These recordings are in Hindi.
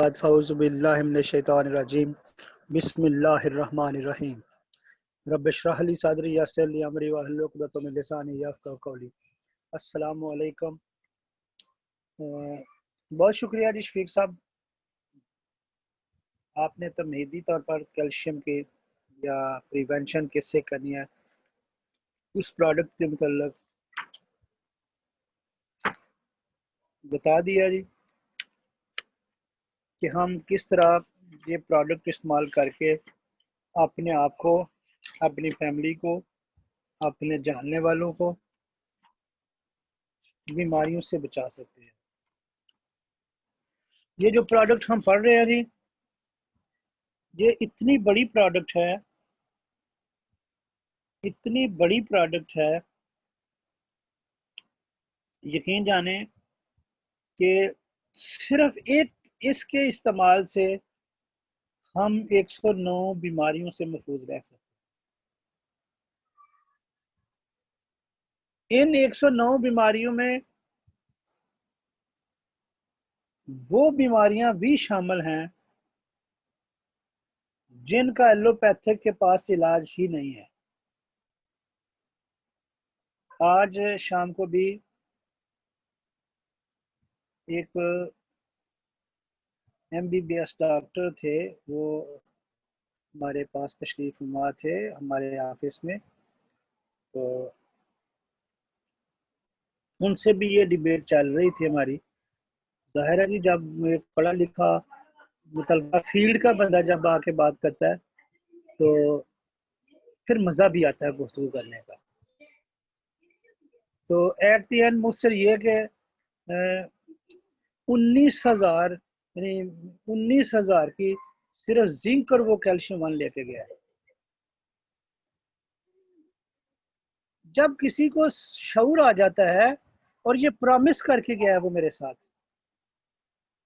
बाद फ़ऊज़ु बिल्लाहि मिनश शैतानिर रजीम बिस्मिल्लाहिर रहमानिर रहीम रब्बिश रह ली सदरी यस्सिर ली अमरी वहलुल उक़दतम मिन लिसानी यफ़क़हू क़ौली। अस्सलामु अलैकुम। बहुत शुक्रिया जी शफीक साहब, आपने तमहीदी तौर पर कैल्शियम के या प्रिवेंशन किससे करनी है उस प्रोडक्ट के मतलब बता दिया जी कि हम किस तरह ये प्रोडक्ट इस्तेमाल करके अपने आप को, अपनी फैमिली को, अपने जानने वालों को बीमारियों से बचा सकते हैं। ये जो प्रोडक्ट हम पढ़ रहे हैं जी, ये इतनी बड़ी प्रोडक्ट है, इतनी बड़ी प्रोडक्ट है, यकीन जाने कि सिर्फ एक इसके इस्तेमाल से हम 109 बीमारियों से महफूज रह सकते हैं। इन 109 बीमारियों में वो बीमारियां भी शामिल हैं जिनका एलोपैथिक के पास इलाज ही नहीं है। आज शाम को भी एक MBBS डॉक्टर थे, वो हमारे पास तशरीफ फरमा थे हमारे ऑफिस में, तो उनसे भी ये डिबेट चल रही थी हमारी। जाहिर है जी, जब एक पढ़ा लिखा मुतलबा फील्ड का बंदा जब आके बात करता है तो फिर मज़ा भी आता है गुफ्तगू करने का। तो एट द एंड मुझसे ये कि 19,000 यानी 19,000 की सिर्फ जिंक और वो कैल्शियम 1 लेके गया है। जब किसी को शऊर आ जाता है और ये प्रॉमिस करके गया है वो मेरे साथ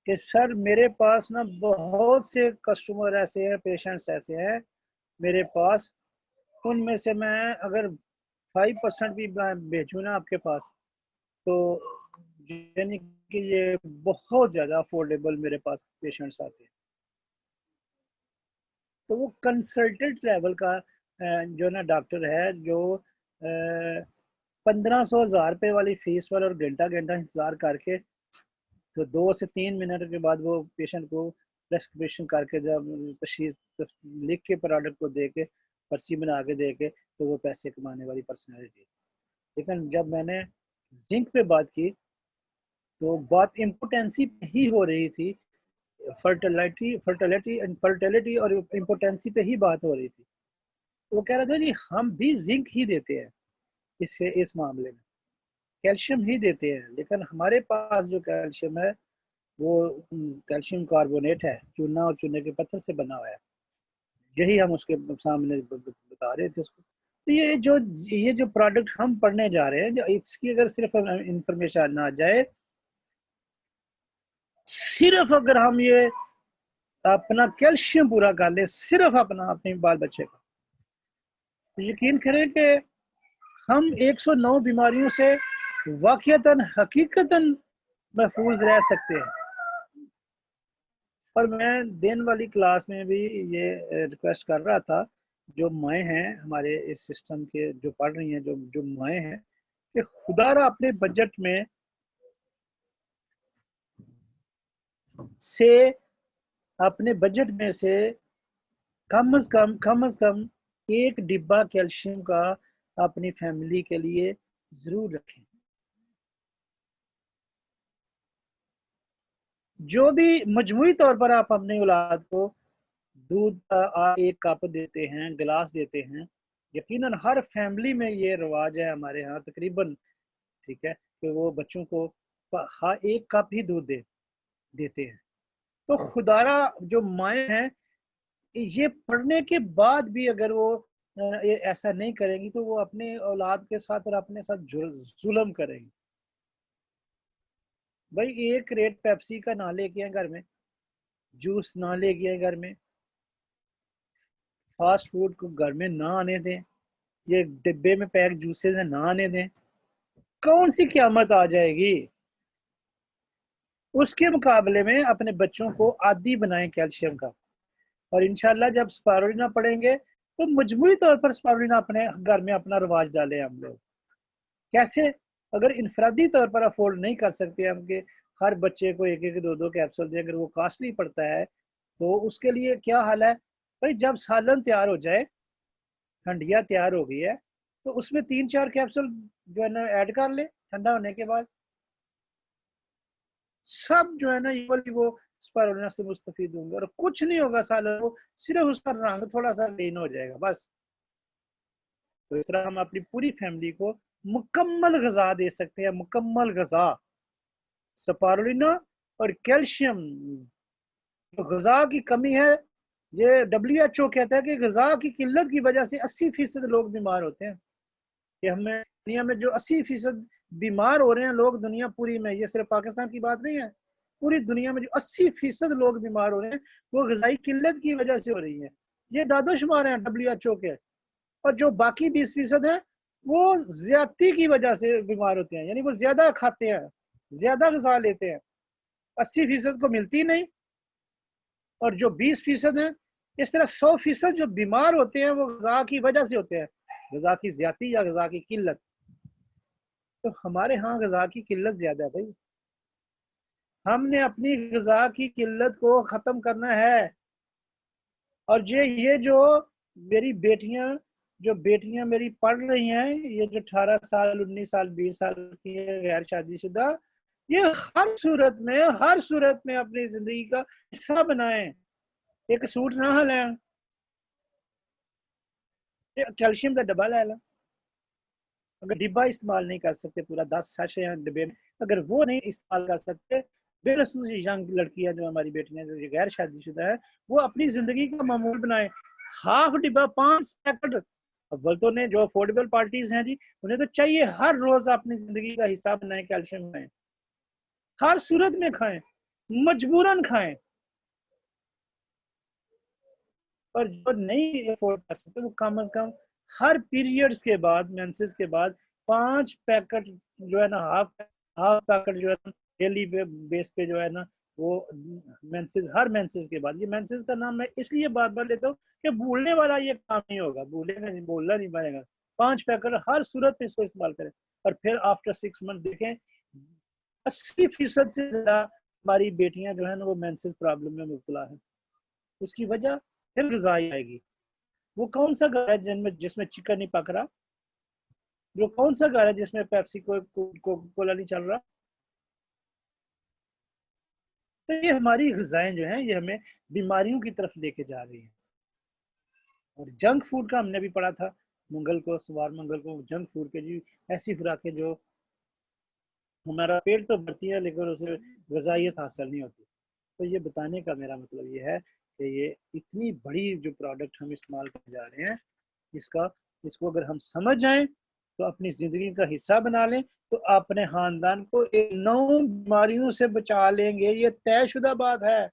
कि सर मेरे पास ना बहुत से कस्टमर ऐसे हैं, पेशेंट्स ऐसे हैं मेरे पास, उनमें से मैं अगर 5% भी भेजूँ ना आपके पास तो यानी कि ये बहुत ज़्यादा अफोर्डेबल मेरे पास पेशेंट्स आते हैं। तो वो कंसल्टेंट लेवल का जो ना डॉक्टर है, जो 1500-1000 रुपये वाली फीस पर और घंटा घंटा इंतज़ार करके तो 2 से 3 मिनट के बाद वो पेशेंट को प्रेस्क्रिप्शन करके जब तशरीह लिख के प्रोडक्ट को दे के पर्ची बना के दे के तो वो पैसे कमाने वाली पर्सनैलिटी। लेकिन जब मैंने जिंक पे बात की तो बात इम्पोटेंसी पे ही हो रही थी, फर्टिलिटी और इम्पोटेंसी पे ही बात हो रही थी। वो कह रहा था जी हम भी जिंक ही देते हैं, इस मामले में कैल्शियम ही देते हैं, लेकिन हमारे पास जो कैल्शियम है वो कैल्शियम कार्बोनेट है, चूना और चूने के पत्थर से बना हुआ है। यही हम उसके सामने बता रहे थे उसको। तो ये जो प्रोडक्ट हम पढ़ने जा रहे हैं, जो इसकी अगर सिर्फ इंफॉर्मेशन ना जाए, सिर्फ अगर हम ये अपना कैल्शियम पूरा कर ले, सिर्फ अपने बाल बच्चे का, तो यकीन करें कि हम 109 बीमारियों से वाकईतन हकीकतन महफूज रह सकते हैं। और मैं दिन वाली क्लास में भी ये रिक्वेस्ट कर रहा था, जो माएँ हैं हमारे इस सिस्टम के जो पढ़ रही हैं, जो जो माएँ हैं, कि खुदारा अपने बजट में से कम से कम एक डिब्बा कैल्शियम का अपनी फैमिली के लिए जरूर रखें। जो भी मजमूई तौर पर आप अपनी औलाद को दूध का 1 कप देते हैं, गिलास देते हैं, यकीनन हर फैमिली में ये रिवाज है हमारे यहाँ तकरीबन, ठीक है, कि वो बच्चों को हाँ 1 कप ही दूध देते हैं। तो खुदारा जो माएँ हैं, ये पढ़ने के बाद भी अगर वो ये ऐसा नहीं करेंगी तो वो अपने औलाद के साथ और अपने साथ जुल्म करेंगी। भाई 1 क्रेट पेप्सी का ना लेके आए घर में, जूस ना लेके आए घर में, फास्ट फूड को घर में ना आने दें, ये डिब्बे में पैक जूसेस है ना आने दें। कौन सी क़यामत आ जाएगी? उसके मुकाबले में अपने बच्चों को आदी बनाएं कैल्शियम का। और इंशाल्लाह जब स्पारुलिना पढ़ेंगे तो मजबूरी तौर पर स्पारुलिना अपने घर में अपना रवाज डालें हम लोग। कैसे? अगर इनफरादी तौर पर अफोर्ड नहीं कर सकते हम कि हर बच्चे को एक एक दो दो कैप्सूल दें, अगर वो कॉस्टली पड़ता है तो उसके लिए क्या हाल है भाई, जब सालन तैयार हो जाए, हंडिया तैयार हो गई है, तो उसमें 3-4 कैप्सूल जो है ना ऐड कर ले, ठंडा होने के बाद सब जो है ना इक्वली वो स्पारुलिना से मुस्तफीद होंगे और कुछ नहीं होगा सालन को, सिर्फ उसका रंग थोड़ा सा ग्रीन हो जाएगा बस। तो इस तरह हम अपनी पूरी फैमिली को मुकम्मल गजा दे सकते हैं, मुकम्मल गजा स्पारुलिना और कैल्शियम। तो गजा की कमी है, ये WHO कहता है कि गजा की किल्लत की वजह से 80% लोग बीमार होते हैं। कि हमें दुनिया में जो 80% बीमार हो रहे हैं लोग दुनिया पूरी में, ये सिर्फ पाकिस्तान की बात नहीं है, पूरी दुनिया में जो 80% लोग बीमार हो रहे हैं वो गजाई किल्लत की वजह से हो रही है। ये दादोशुमार हैं WHO के। और जो बाकी 20% है वो ज्यादती की वजह से बीमार होते हैं, यानी वो ज्यादा खाते हैं, ज्यादा गजा लेते हैं, 80% को मिलती नहीं। और जो 20% है, इस तरह 100% जो बीमार होते हैं वो गजा की वजह से होते हैं, गजा की ज्यादती या गजा की किल्लत। तो हमारे यहाँ गजा की किल्लत ज्यादा है भाई, हमने अपनी गजा की किल्लत को खत्म करना है। और ये जो मेरी बेटियां मेरी पढ़ रही हैं, ये जो 18 साल 19 साल 20 साल की है, गैर शादीशुदा, ये हर सूरत में अपनी जिंदगी का हिस्सा बनाएं। एक सूट ना लें, कैल्शियम का डब्बा ले लो। अगर डिब्बा इस्तेमाल नहीं कर सकते पूरा 10 साशे डिब्बे में, अगर वो नहीं इस्तेमाल कर सकते, बेरसूल यंग लड़कियां जो हमारी बेटियां जो गैर शादीशुदा है, वो अपनी जिंदगी का मामूल बनाए। हाफ डिब्बा 5 पैकेट। अव्वल तो ने जो अफोर्डेबल पार्टीज हैं जी, उन्हें तो चाहिए हर रोज अपनी जिंदगी का हिस्सा बनाए, कैल्शियम खाएं, हर सूरत में खाएं, मजबूरन खाएं। और जो नहीं अफोर्ड कर सकते वो कम से कम हर पीरियड्स के बाद, मेंसेस के बाद 5 पैकेट जो है ना, हाफ पैकेट जो है ना डेली बेस पे जो है ना, वो मेंसेस, हर मेंसेस के बाद। ये मेंसेस का नाम मैं इसलिए बार बार लेता हूँ कि भूलने वाला ये काम नहीं होगा, भूलेगा नहीं, बोलना नहीं पड़ेगा। 5 पैकेट हर सूरत में इसको इस्तेमाल करें। और फिर आफ्टर 6 मंथ देखें 80% से ज्यादा हमारी बेटियां जो है ना वो मेंसेस प्रॉब्लम में मुब्तला है। उसकी वजह फिर गजाई आएगी। वो कौन सा घर है जिसमें चिकन नहीं पक रहा? जो कौन सा घर है जिसमें पेप्सी कोला नहीं चल रहा? तो ये हमारी गजाएं जो हैं ये हमें बीमारियों की तरफ लेके जा रही हैं। और जंक फूड का हमने भी पढ़ा था मंगल को, सवार मंगल को, जंक फूड के जी ऐसी खुराकें जो हमारा पेट तो भरती है लेकिन उसे गजाइयत हासिल नहीं होती। तो ये बताने का मेरा मतलब ये है कि ये इतनी बड़ी जो प्रोडक्ट हम इस्तेमाल कर जा रहे हैं, इसको अगर हम समझ जाएं तो अपनी जिंदगी का हिस्सा बना लें तो अपने खानदान को 9 बीमारियों से बचा लेंगे, ये तयशुदा बात है।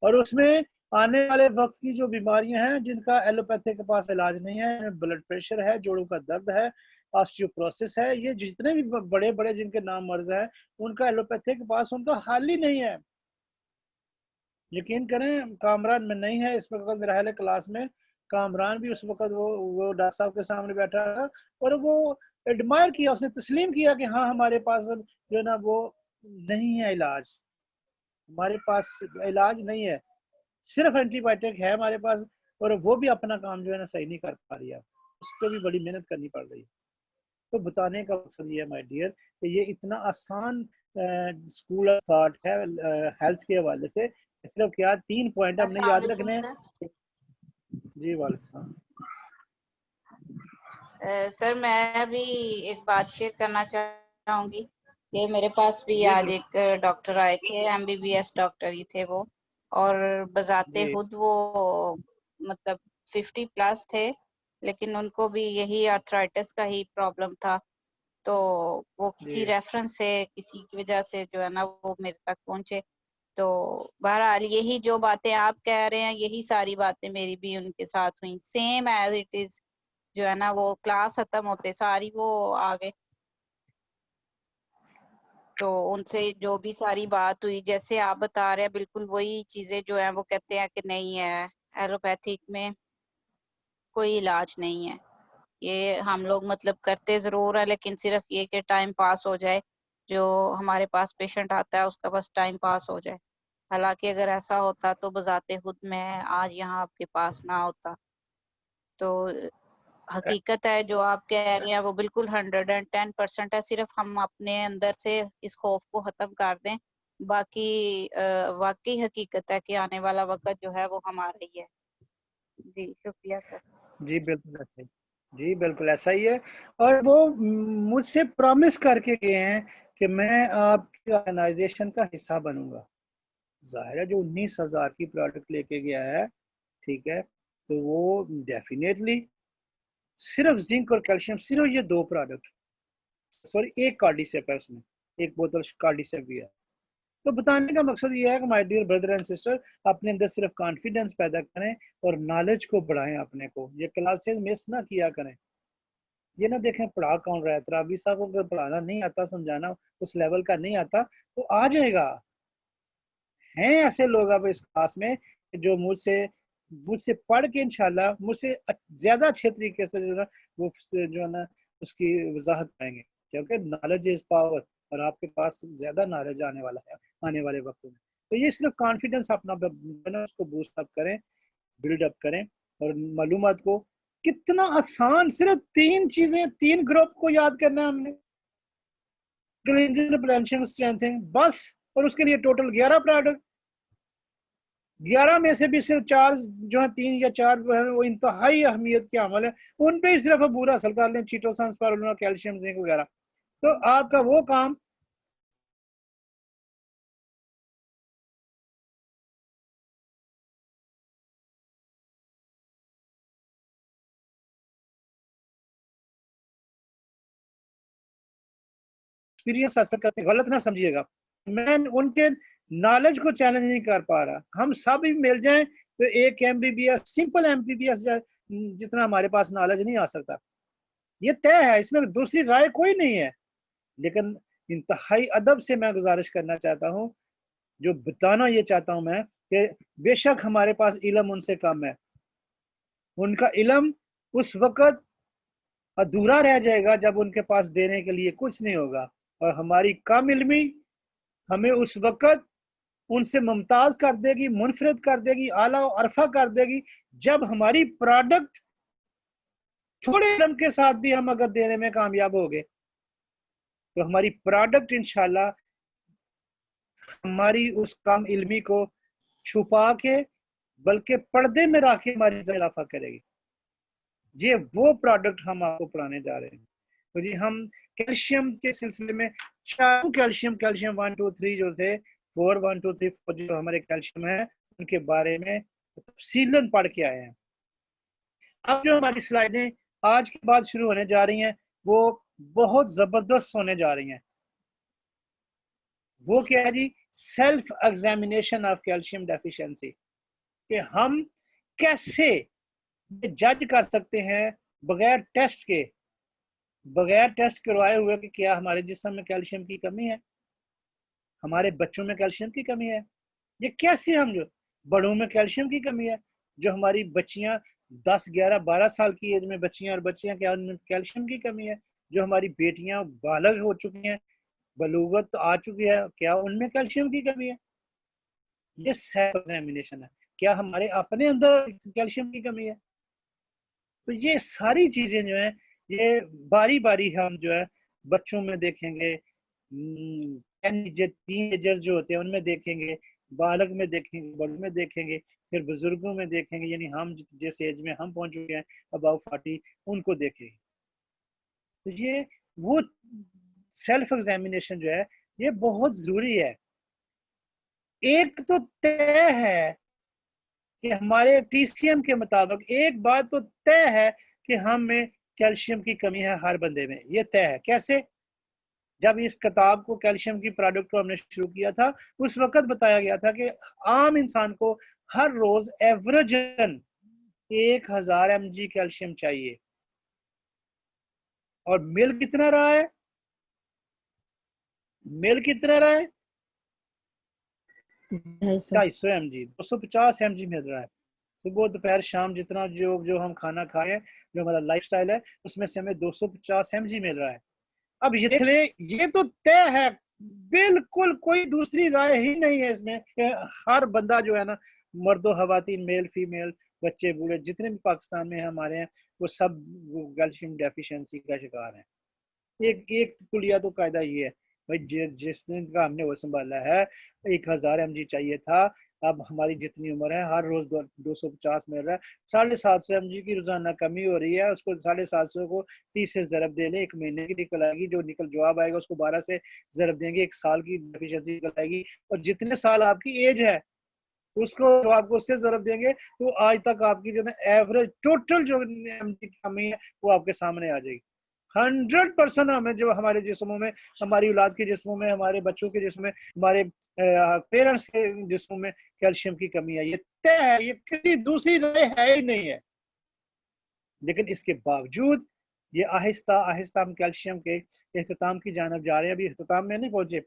और उसमें आने वाले वक्त की जो बीमारियां हैं जिनका एलोपैथी के पास इलाज नहीं है, ब्लड प्रेशर है, जोड़ों का दर्द है, ऑस्टियोपोरोसिस है, ये जितने भी बड़े बड़े जिनके नाम मर्ज है, उनका एलोपैथी के पास उनका हल ही नहीं है। यकीन करें कामरान में नहीं है इस वक्त मेरा ख्याल है क्लास में, कामरान भी उस वक्त वो डॉक्टर साहब के सामने बैठा था और वो एडमायर किया, उसने तस्लीम किया कि हाँ हमारे पास जो है ना वो नहीं है इलाज, हमारे पास इलाज नहीं है, सिर्फ एंटीबायोटिक है हमारे पास। और वो भी अपना काम जो है ना सही नहीं कर पा रही है, उसको भी बड़ी मेहनत करनी पड़ रही है। तो बताने का मकसद ये है माय डियर कि ये इतना आसान स्कूल ऑफ थॉट है हेल्थ के हवाले से। सिर्फ क्या 3 पॉइंट हमने याद रखने हैं। जी वालेकुम सर मैं भी एक बात शेयर करना चाहूंगी कि मेरे पास भी जी आज जी एक डॉक्टर आए थे, MBBS डॉक्टर ही थे वो, और बजाते जी खुद वो मतलब 50 प्लस थे, लेकिन उनको भी यही आर्थराइटिस का ही प्रॉब्लम था। तो वो किसी जी रेफरेंस से, किसी की वजह से जो है ना वो मेरे तक पहुंचे। तो बहरहाल यही जो बातें आप कह रहे हैं, यही सारी बातें मेरी भी उनके साथ हुई, सेम एज इट इज। जो है ना वो क्लास खत्म होते सारी वो आ गए। तो उनसे जो भी सारी बात हुई, जैसे आप बता रहे हैं, बिल्कुल वही चीजें जो है वो कहते हैं कि नहीं है, एलोपैथिक में कोई इलाज नहीं है। ये हम लोग मतलब करते जरूर है, लेकिन सिर्फ ये कि टाइम पास हो जाए, जो हमारे पास पेशेंट आता है उसका बस टाइम पास हो जाए। हालांकि अगर ऐसा होता तो बजाते खुद मैं आज यहाँ आपके पास ना होता। तो हकीकत है जो आप कह रहे हैं वो बिल्कुल 110% है। सिर्फ हम अपने अंदर से इस खौफ को खत्म कर दें, बाकी वाकई हकीकत है कि आने वाला वक्त जो है वो हमारा ही है। जी शुक्रिया सर। जी बिल्कुल ऐसा ही, जी बिल्कुल ऐसा ही है। और वो मुझसे प्रॉमिस करके गए हैं कि मैं आपकी ऑर्गेनाइजेशन का हिस्सा बनूंगा। जाहिर है जो 19,000 की प्रोडक्ट लेके गया है, ठीक है, तो वो डेफिनेटली सिर्फ जिंक और कैल्शियम, सिर्फ ये दो प्रोडक्ट, सॉरी एक कार्डिसेप है उसमें, एक बोतल कार्डिसेप भी है। तो बताने का मकसद ये है कि my dear brother and sister, अपने अंदर सिर्फ कॉन्फिडेंस पैदा करें और नॉलेज को बढ़ाएं अपने को। ये क्लासेस मिस ना किया करें। ये ना देखें पढ़ा कौन रहा है, तराबी साहब को अगर पढ़ाना नहीं आता, समझाना उस लेवल का नहीं आता, तो आ जाएगा। हैं ऐसे लोग अब इस क्लास में जो मुझसे मुझसे पढ़ के इंशाल्लाह मुझसे ज्यादा अच्छे तरीके से जो है ना वो जो है ना उसकी वजाहत पाएंगे, क्योंकि नॉलेज इज पावर और आपके पास ज्यादा नॉलेज आने वाला है आने वाले वक्तों में। तो ये सिर्फ कॉन्फिडेंस अपना उसको बूस्ट अप करें, बिल्ड अप करें। और मालूमात को कितना आसान, सिर्फ 3 चीजें, 3 ग्रुप को याद करना है हमने, क्लींजिंग, प्रिवेंशन, स्ट्रेंथिंग, बस। और उसके लिए टोटल 11 प्रोडक्ट, 11 में से भी सिर्फ 4 जो है, 3 या 4 जो है वो इंतहाई अहमियत के अमल है, उन पे ही सिर्फ पूरा असर कर लें, चीटोसन, स्पारुलिना, कैल्शियम, जिंक वगैरह। तो आपका वो काम एक्सपीरियंस असर करते, गलत ना समझिएगा। मैं उनके नॉलेज को चैलेंज नहीं कर पा रहा। हम सब भी मिल जाएं तो एक एमबीबीएस, सिंपल एमबीबीएस जितना हमारे पास नॉलेज नहीं आ सकता, ये तय है, इसमें दूसरी राय कोई नहीं है। लेकिन इंतहाई अदब से मैं गुजारिश करना चाहता हूँ, जो बताना ये चाहता हूँ मैं, कि बेशक हमारे पास इल्म उनसे कम है, उनका इल्म उस वक्त अधूरा रह जाएगा जब उनके पास देने के लिए कुछ नहीं होगा। और हमारी कम इल्मी हमें उस वक्त उनसे मुमताज कर देगी, मुनफरद कर देगी, आला और अरफा कर देगी, जब हमारी प्रोडक्ट थोड़े इल्म के साथ भी हम अगर देने में कामयाब हो गए, तो हमारी प्रोडक्ट इंशाल्लाह हमारी उस कम इल्मी को छुपा के, बल्कि पर्दे में रख के हमारी इजाफा करेगी। ये वो प्रोडक्ट हम आपको पढ़ाने जा रहे हैं। तो जी हम कैल्शियम के सिलसिले में चारों कैल्शियम, कैल्शियम 1 2 3 जो थे, 4 1 2 3 4 जो हमारे कैल्शियम है, उनके बारे में तफसीलन पढ़ के आए हैं। अब जो हमारी स्लाइडें आज के बाद शुरू होने जा रही हैं, वो बहुत जबरदस्त होने जा रही हैं। वो क्या है जी? Self examination of calcium deficiency, कि हम कैसे जज कर सकते हैं बगैर टेस्ट के, बगैर टेस्ट करवाए हुए, कि क्या हमारे जिस्म में कैल्शियम की कमी है, हमारे बच्चों में कैल्शियम की कमी है। ये कैसे हम, जो बड़ों में कैल्शियम की कमी है, जो हमारी बच्चियां 10 11 12 साल की एज में बच्चियां और बच्चियां, क्या उनमें कैल्शियम की कमी है, जो हमारी बेटियां बालग हो चुकी हैं, बलूगत आ चुकी है, क्या उनमें कैल्शियम की कमी है। ये सेल्फ एग्जामिनेशन है, क्या हमारे अपने अंदर कैल्शियम की कमी है। तो ये सारी चीजें जो है, ये बारी बारी हम जो है बच्चों में देखेंगे, टीनेजर जो होते हैं उनमें देखेंगे, बालक में देखेंगे, बड़ों में देखेंगे, फिर बुजुर्गों में देखेंगे, यानी हम जिस एज में हम पहुंच चुके हैं अबाउट 40, उनको देखेंगे। तो ये वो सेल्फ एग्जामिनेशन जो है, ये बहुत जरूरी है। एक तो तय है कि हमारे टीसीएम के मुताबिक, एक बात तो तय है कि हम में कैल्शियम की कमी है, हर बंदे में, ये तय है। कैसे? जब इस किताब को, कैल्शियम की प्रोडक्ट को हमने शुरू किया था, उस वक्त बताया गया था कि आम इंसान को हर रोज एवरेजन 1000 mg कैल्शियम चाहिए, और मिल कितना रहा है? मेल कितना रहा है? 250। 250 mg, 250 mg मिल रहा है। सुबह दोपहर शाम जितना जो जो हम खाना खाएं, जो हमारा लाइफस्टाइल है, उसमें से हमें 250 mg मिल रहा है। अब ये देख ले, ये तो तय है, बिल्कुल कोई दूसरी राय ही नहीं है इसमें। हर बंदा जो है ना, मर्दो खवातीन, मेल फीमेल, बच्चे बूढ़े, जितने भी पाकिस्तान में हमारे हैं, वो सब कैल्शियम डेफिशिएंसी का शिकार हैं। एक एक कुलिया तो कायदा ये है भाई, जिस दिन का हमने वो संभाला है, 1000 mg चाहिए था। अब हमारी जितनी उम्र है, हर रोज 250 मिल रहा है। 750 mg की रोजाना कमी हो रही है। उसको 750 को 30 से जरब दे लें, एक महीने की निकल आएगी। जो निकल जवाब आएगा उसको 12 से जरब देंगे, एक साल की डेफिशिएंसी निकल आएगी। और जितने साल आपकी एज है, उसको जो आपको उससे जरब देंगे, तो आज तक आपकी जो है एवरेज टोटल जो एमजी की कमी है, वो आपके सामने आ जाएगी। 100% हमें जो हमारे जिस्मों में, हमारी औलाद के जिस्मों में, हमारे बच्चों के जिस्म में, हमारे पेरेंट्स के जिस्मों में कैल्शियम की कमी है। ये तय है, ये किसी दूसरी राय है ही नहीं है। लेकिन इसके बावजूद ये आहिस्ता आहिस्ता हम कैल्शियम के अख्ताम की जानब जा रहे हैं। अभी अख्ताम में नहीं पहुंचे,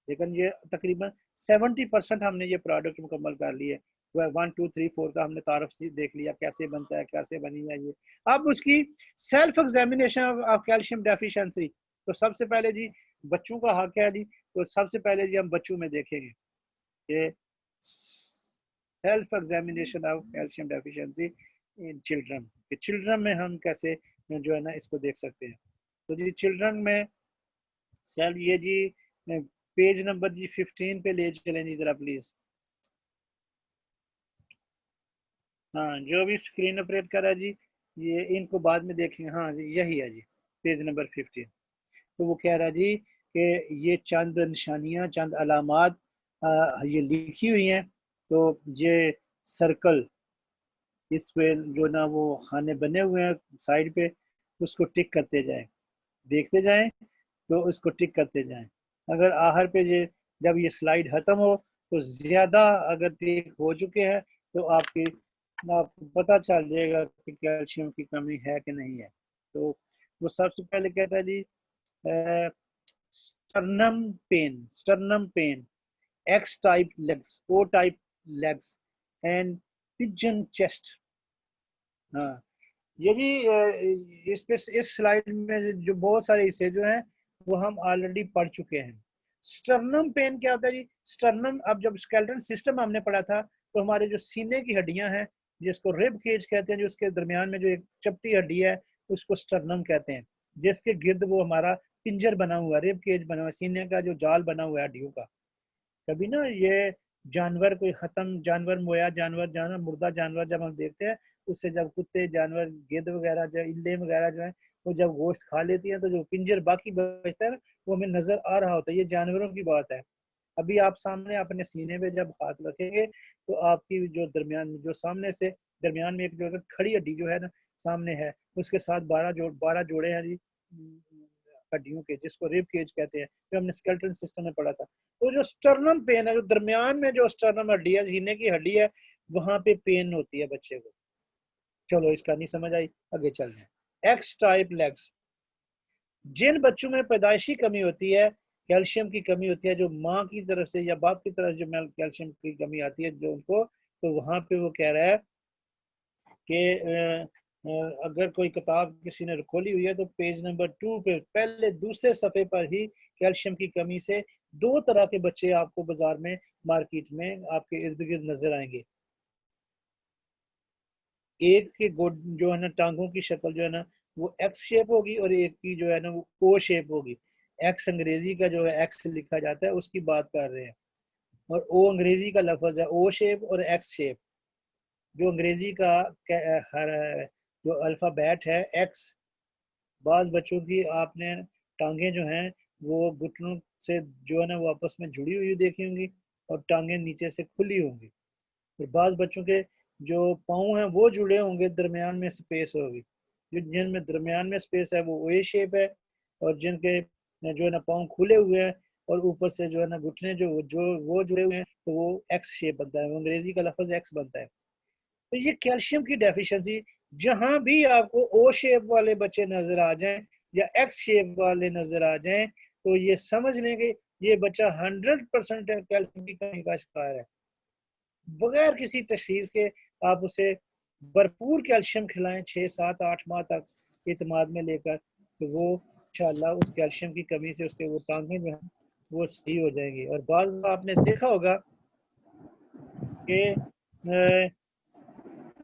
लेकिन ये तकरीबन 70% हमने ये प्रोडक्ट मुकम्मल कर लिए। 1 2 3 4 का हमने तारफ से देख लिया, कैसे बनता है, कैसे बनी है ये। अब उसकी self examination of calcium deficiency, तो सबसे पहले जी बच्चों का हक है जी। तो सबसे पहले जी हम बच्चों में देखेंगे कि self examination of calcium deficiency in children, कि चिल्ड्रन में हम कैसे जो है ना इसको देख सकते हैं। तो जी चिल्ड्रन में सेल, ये जी पेज नंबर जी 15 पे ले चलें जी जरा प्लीज। हाँ, जो भी स्क्रीन ऑपरेट कर रहा है जी, ये इनको बाद में देखेंगे। हाँ जी, यही है जी, पेज नंबर 15। तो वो कह रहा है जी कि ये चंद निशानियां, चंद अलामात ये लिखी हुई हैं। तो ये सर्कल, इस पे जो ना वो खाने बने हुए हैं साइड पे, उसको टिक करते जाएं, देखते जाएं, तो उसको टिक करते जाएं। अगर आखिर पे ये, जब ये स्लाइड खत्म हो, तो ज्यादा अगर टिक हो चुके हैं, तो आपको पता चल जाएगा कि कैल्शियम की कमी है कि नहीं है। तो वो सबसे पहले कहता है जी sternum pain, sternum pain, X type legs, O type legs and pigeon chest. हाँ, ये भी इस पे, इस स्लाइड में जो बहुत सारे हिस्से जो हैं, वो हम ऑलरेडी पढ़ चुके हैं। स्टर्नम पेन क्या होता है जी? स्टर्नम, अब जब स्केलेटन सिस्टम हमने पढ़ा था, तो हमारे जो सीने की हड्डियां हैं, जिसको रिब केज कहते हैं, जो उसके दरमियान में जो एक चपटी हड्डी है, उसको स्टर्नम कहते हैं। जिसके गिर्द वो हमारा पिंजर बना हुआ, रिब केज बना हुआ, सीने का जो जाल बना हुआ है हड्डियों का। कभी ना ये जानवर, कोई खत्म जानवर, मोया जानवर, जानवर मुर्दा जानवर जब हम देखते हैं, उससे जब कुत्ते जानवर, गिद्ध वगैरह, जो इल्ले वगैरह जो है, वो जब गोश्त खा लेती हैं, तो जो पिंजर बाकी बचता है ना, वो हमें नजर आ रहा होता है। ये जानवरों की बात है। अभी आप सामने अपने सीने पे जब हाथ रखेंगे, तो आपकी जो दरमियान, जो सामने से दरमियान में एक जो खड़ी हड्डी जो है ना सामने है, उसके साथ 12 जोड़े हैं जी हड्डियों के, जिसको रिब केज कहते हैं, जो हमने स्केलेटन सिस्टम में पढ़ा था। तो जो स्टर्नम पेन है, जो दरमियान में जो स्टर्नम हड्डी है, सीने की हड्डी है, वहां पे पेन होती है बच्चे को। चलो, इसका नहीं समझ आई, आगे चल रहे हैं। एक्स टाइप लेग्स, जिन बच्चों में पैदाइशी कमी होती है, कैल्शियम की कमी होती है, जो माँ की तरफ से या बाप की तरफ जो कैल्शियम की कमी आती है जो उनको, तो वहां पे वो कह रहा है कि अगर कोई किताब किसी ने खोली हुई है, तो पेज नंबर 2 पे पहले दूसरे सफ़े पर ही कैल्शियम की कमी से 2 तरह के बच्चे आपको बाजार में, मार्केट में आपके इर्द गिर्द नजर आएंगे। एक के जो है ना टांगों की शक्ल जो है ना, वो एक्स शेप होगी, और एक की जो है ना वो ओ शेप होगी। एक्स अंग्रेजी का जो है एक्स लिखा जाता है, उसकी बात कर रहे हैं। और ओ अंग्रेजी का लफ्ज है, ओ शेप और एक्स शेप। जो अंग्रेजी का हर जो अल्फ़ाबेट है एक्स, बाज बच्चों की आपने टांगे जो हैं, वो घुटनों से जो है ना वो आपस में जुड़ी हुई देखी होंगी, और टांगे नीचे से खुली होंगी। फिर बाज बच्चों के जो पाँव हैं वो जुड़े होंगे, दरमियान में स्पेस होगी। जो जिनमें दरमियान में स्पेस है वो ए शेप है, और जिनके जो है ना पाँव खुले हुए हैं, और ऊपर से जो है ना घुटने जो जो वो जुड़े हुए हैं, तो वो एक्स शेप बनता है। वो अंग्रेजी का लफ्ज एक्स बनता है। तो ये कैल्शियम की डेफिशिएंसी, जहां भी आपको ओ शेप वाले बच्चे नजर आ जाएं या एक्स शेप वाले नजर आ जाएं, तो ये समझ लें कि ये बच्चा 100% कैल्शियम की कमी का शिकार है। बगैर किसी तशखीस के आप उसे भरपूर कैल्शियम खिलाएं 6, 7, 8 माह तक इत्मीनान में लेकर, तो वो इंशाल्लाह उस कैल्शियम की कमी से उसके वो टांगें जो हैं वो सही हो जाएंगी। और बाज़ दफ़ा आपने देखा होगा कि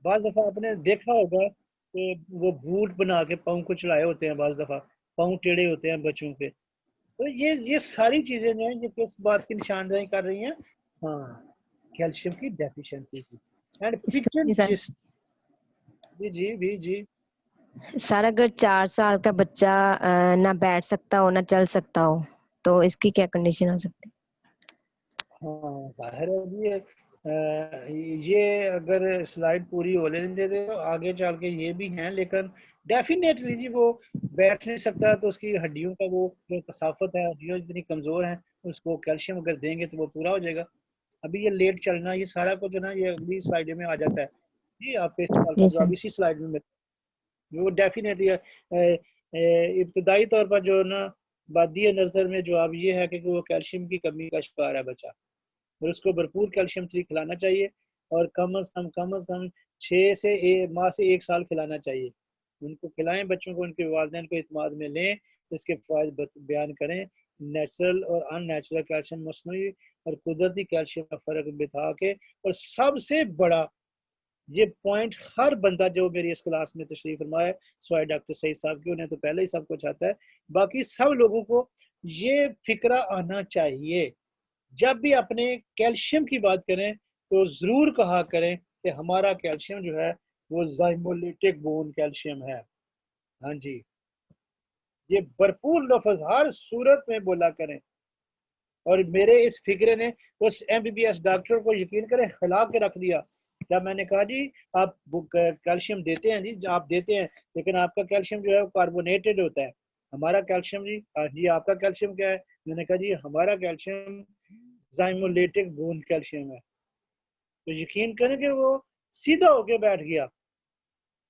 बाज़ दफ़ा आपने देखा होगा कि वो बूट बना के पाँव को चढ़ाए होते हैं, बाज़ दफ़ा पाँव टेढ़े होते हैं बच्चों के। तो ये सारी चीज़ें जो हैं ये किस बात की निशानदेही कर रही हैं? हाँ, कैल्शियम की डेफिशिएंसी की। एंड इसका पिजन डिजाइन जिस्ट जी। सर, अगर 4 साल का बच्चा ना बैठ सकता हो ना चल सकता हो, तो इसकी क्या कंडीशन हो सकती है? हाँ, ज़ाहिर है ये अगर स्लाइड पूरी होने नहीं देते तो आगे चल के ये भी हैं, लेकिन डेफिनेटली जी वो बैठ नहीं सकता तो उसकी हड्डियों का वो जो कसाफत है, हड्डियाँ इतनी कमज़ोर हैं, उसको कैल्शियम अगर देंगे तो वो पूरा हो जाएगा। अभी ये लेट चलना, ये सारा कुछ ना ये अगली स्लाइड में आ जाता है। जी, आपके सवाल का जी जवाब सर। इसी स्लाइड में वो डेफिनेटली इब्तदाई तौर पर जो ना बादी नज़र में जवाब ये है कि वो कैल्शियम की कमी का शिकार है बच्चा, और उसको भरपूर कैल्शियम 3 खिलाना चाहिए, और कम अज़ कम 6 से माह से 1 साल खिलाना चाहिए। उनको खिलाएं बच्चों को, उनके वालिदैन को इत्मीनान में लें, इसके फ़ायदे बयान करें। नेचुरल और अननेचुरल कैल्शियम, मस्नूई और कुदरती कैल्शियम का फ़र्क बिठा के, और सबसे बड़ा ये पॉइंट हर बंदा जो मेरी इस क्लास में तशरीफ फरमा है, स्वाय डॉक्टर सईद साहब की, उन्हें तो पहले ही सब कुछ आता है, बाकी सब लोगों को ये फिक्रा आना चाहिए। जब भी अपने कैल्शियम की बात करें तो जरूर कहा करें कि हमारा कैल्शियम जो है वो जाइमोलिटिक बोन कैल्शियम है। हाँ जी, ये भरपूर लफ्ज हर सूरत में बोला करें। और मेरे इस फिक्रे ने उस एमबीबीएस डॉक्टर को यकीन करें हिला के रख दिया। जब मैंने कहा जी आप कैल्शियम देते हैं, जी आप देते हैं, लेकिन आपका कैल्शियम जो है वो कार्बोनेटेड होता है, हमारा कैल्शियम जी जी आपका कैल्शियम क्या है? मैंने कहा जी हमारा कैल्शियम जाइमोलेटिक बोन कैल्शियम है। तो यकीन करें कि वो सीधा होके बैठ गया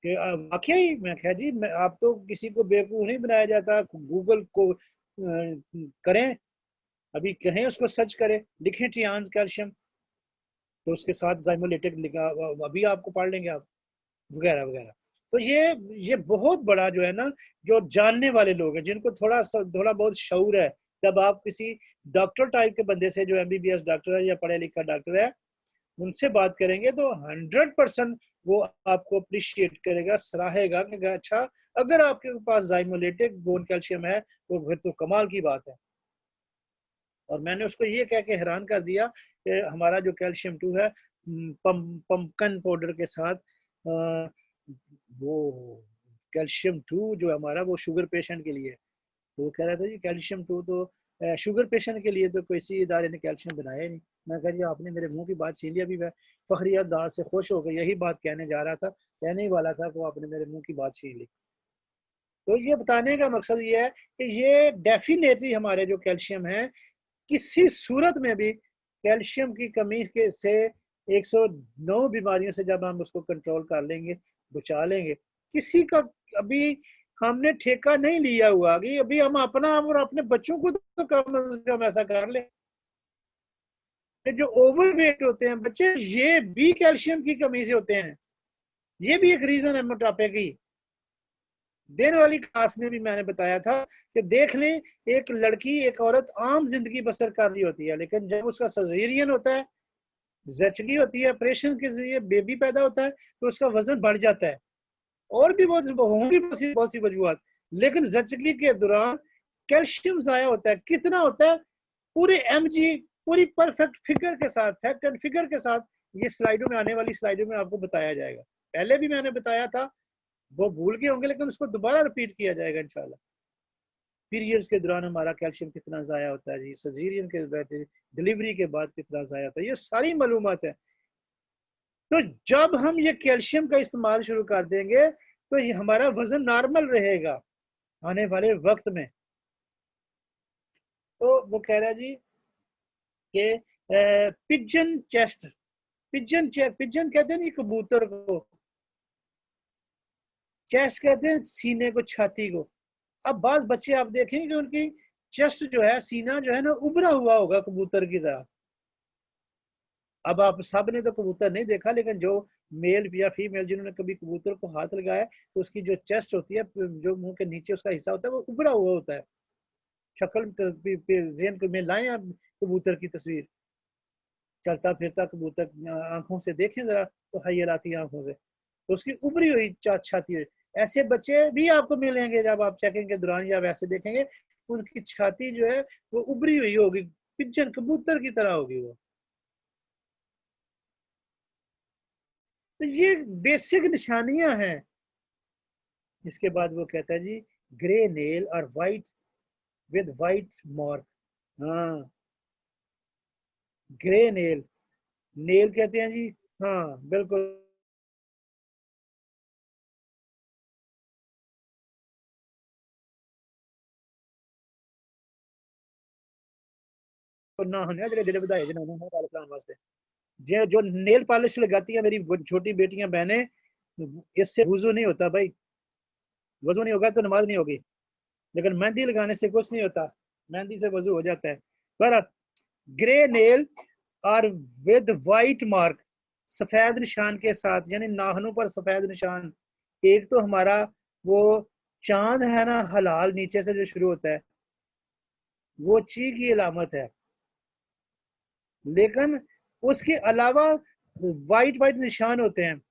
कि वाकई ही। मैं कहा जी मैं आप तो किसी को बेवकूफ़ नहीं बनाया जाता, गूगल को करें, अभी कहें उसको सर्च करें, लिखें ट्रियान्स कैल्शियम, तो उसके साथ जाइमोलेटिक लिखा, अभी आपको पढ़ लेंगे आप, वगैरह वगैरह। तो ये बहुत बड़ा जो है ना, जो जानने वाले लोग हैं, जिनको थोड़ा बहुत शऊर है, जब आप किसी डॉक्टर टाइप के बंदे से जो एमबीबीएस डॉक्टर है या पढ़े लिखा डॉक्टर है उनसे बात करेंगे तो 100% वो आपको अप्रिशिएट करेगा, सराहेगा कि अच्छा अगर आपके पास जाइमोलेटिक बोन कैल्शियम है तो फिर तो कमाल की बात है। और मैंने उसको ये कह के हैरान कर दिया कि हमारा जो कैल्शियम 2 है पम्पकन पाउडर के साथ वो कैल्शियम 2 जो हमारा वो शुगर पेशेंट के लिए है। तो वो कह रहा था जी कैल्शियम 2 तो शुगर पेशेंट के लिए तो किसी इदारे ने कैल्शियम बनाया ही नहीं। मैं कह जी आपने मेरे मुंह की बात छीन ली, अभी मैं फखरी अंदाज से खुश होकर यही बात कहने जा रहा था, कहने ही वाला था कि आपने मेरे मुंह की बात छीन ली। तो ये बताने का मकसद ये है कि ये डेफिनेटली हमारे जो कैल्शियम है, किसी सूरत में भी कैल्शियम की कमी के से 109 बीमारियों से जब हम उसको कंट्रोल कर लेंगे, बचा लेंगे, किसी का अभी हमने ठेका नहीं लिया हुआ कि अभी हम अपना और अपने बच्चों को तो कम से कम ऐसा कर लें कि जो ओवरवेट होते हैं बच्चे, ये भी कैल्शियम की कमी से होते हैं। ये भी एक रीजन है मोटापे की। दिन वाली क्लास में भी मैंने बताया था कि देख लें, एक लड़की एक औरत आम जिंदगी बसर कर रही होती है, लेकिन जब उसका सजेरियन होता है, जचगी होती है, ऑपरेशन के जरिए बेबी पैदा होता है, तो उसका वजन बढ़ जाता है। और भी बहुत सी वजूहत, लेकिन जचगी के दौरान कैल्शियम जाया होता है। कितना होता है? पूरे एमजी, पूरी परफेक्ट फिगर के साथ, फैक्ट एंड फिगर के साथ, ये स्लाइडों में, आने वाली स्लाइडों में आपको बताया जाएगा। पहले भी मैंने बताया था, वो भूल गए होंगे, लेकिन उसको दोबारा रिपीट किया जाएगा इंशाल्लाह। पीरियड्स के दौरान हमारा कैल्शियम कितना ज़ाया होता है जी, सर्जरीन के बाद, डिलीवरी के बाद कितना ज़ाया होता है, ये सारी मालूमात है। तो जब हम ये कैल्शियम का इस्तेमाल शुरू कर देंगे तो ये हमारा वजन नॉर्मल रहेगा आने वाले वक्त में। तो वो कह रहा है जी कि पिजन चेस्ट, पिजन कहते हैं नहीं कबूतर को, चेस्ट कहते हैं सीने को, छाती को। अब बाज बच्चे आप देखेंगे कि उनकी चेस्ट जो है, सीना जो है ना उभरा हुआ होगा कबूतर की तरह। अब आप सब ने तो कबूतर नहीं देखा, लेकिन जो मेल या फीमेल जिन्होंने कभी कबूतर को हाथ लगाया तो उसकी जो चेस्ट होती है, जो मुंह के नीचे उसका हिस्सा होता है, वो उभरा हुआ होता है। शक्ल जेन में लाएं आप कबूतर की तस्वीर, चलता फिरता कबूतर आंखों से देखें जरा तो हय्यल आती है आंखों से, तो उसकी उभरी हुई छाती है। ऐसे बच्चे भी आपको मिलेंगे जब आप चेकिंग के दौरान या वैसे देखेंगे, उनकी छाती जो है वो उभरी हुई होगी, पिजन कबूतर की तरह होगी वो। तो ये बेसिक निशानियां हैं। इसके बाद वो कहता है जी ग्रे नेल और वाइट विद वाइट मार्क। हाँ, ग्रे नेल, नेल कहते हैं जी, हाँ बिल्कुल। ना होने जेडे जेडे बधाए जनाना है वाले सलाम वास्ते, जे जो नेल पॉलिश लगाती है मेरी छोटी बेटियां बहनें, इससे वुजू नहीं होता भाई, वजू नहीं होगा तो नमाज नहीं होगी। लेकिन मेहंदी लगाने से कुछ नहीं होता, मेहंदी से वजू हो जाता है। पर ग्रे नेल और विद वाइट मार्क, सफेद निशान के साथ, यानी नाखनों पर सफेद निशान। एक तो हमारा वो चांद है ना हलाल नीचे से जो शुरू होता है, वो ची की अलामत है। लेकिन उसके अलावा वाइट वाइट निशान होते हैं।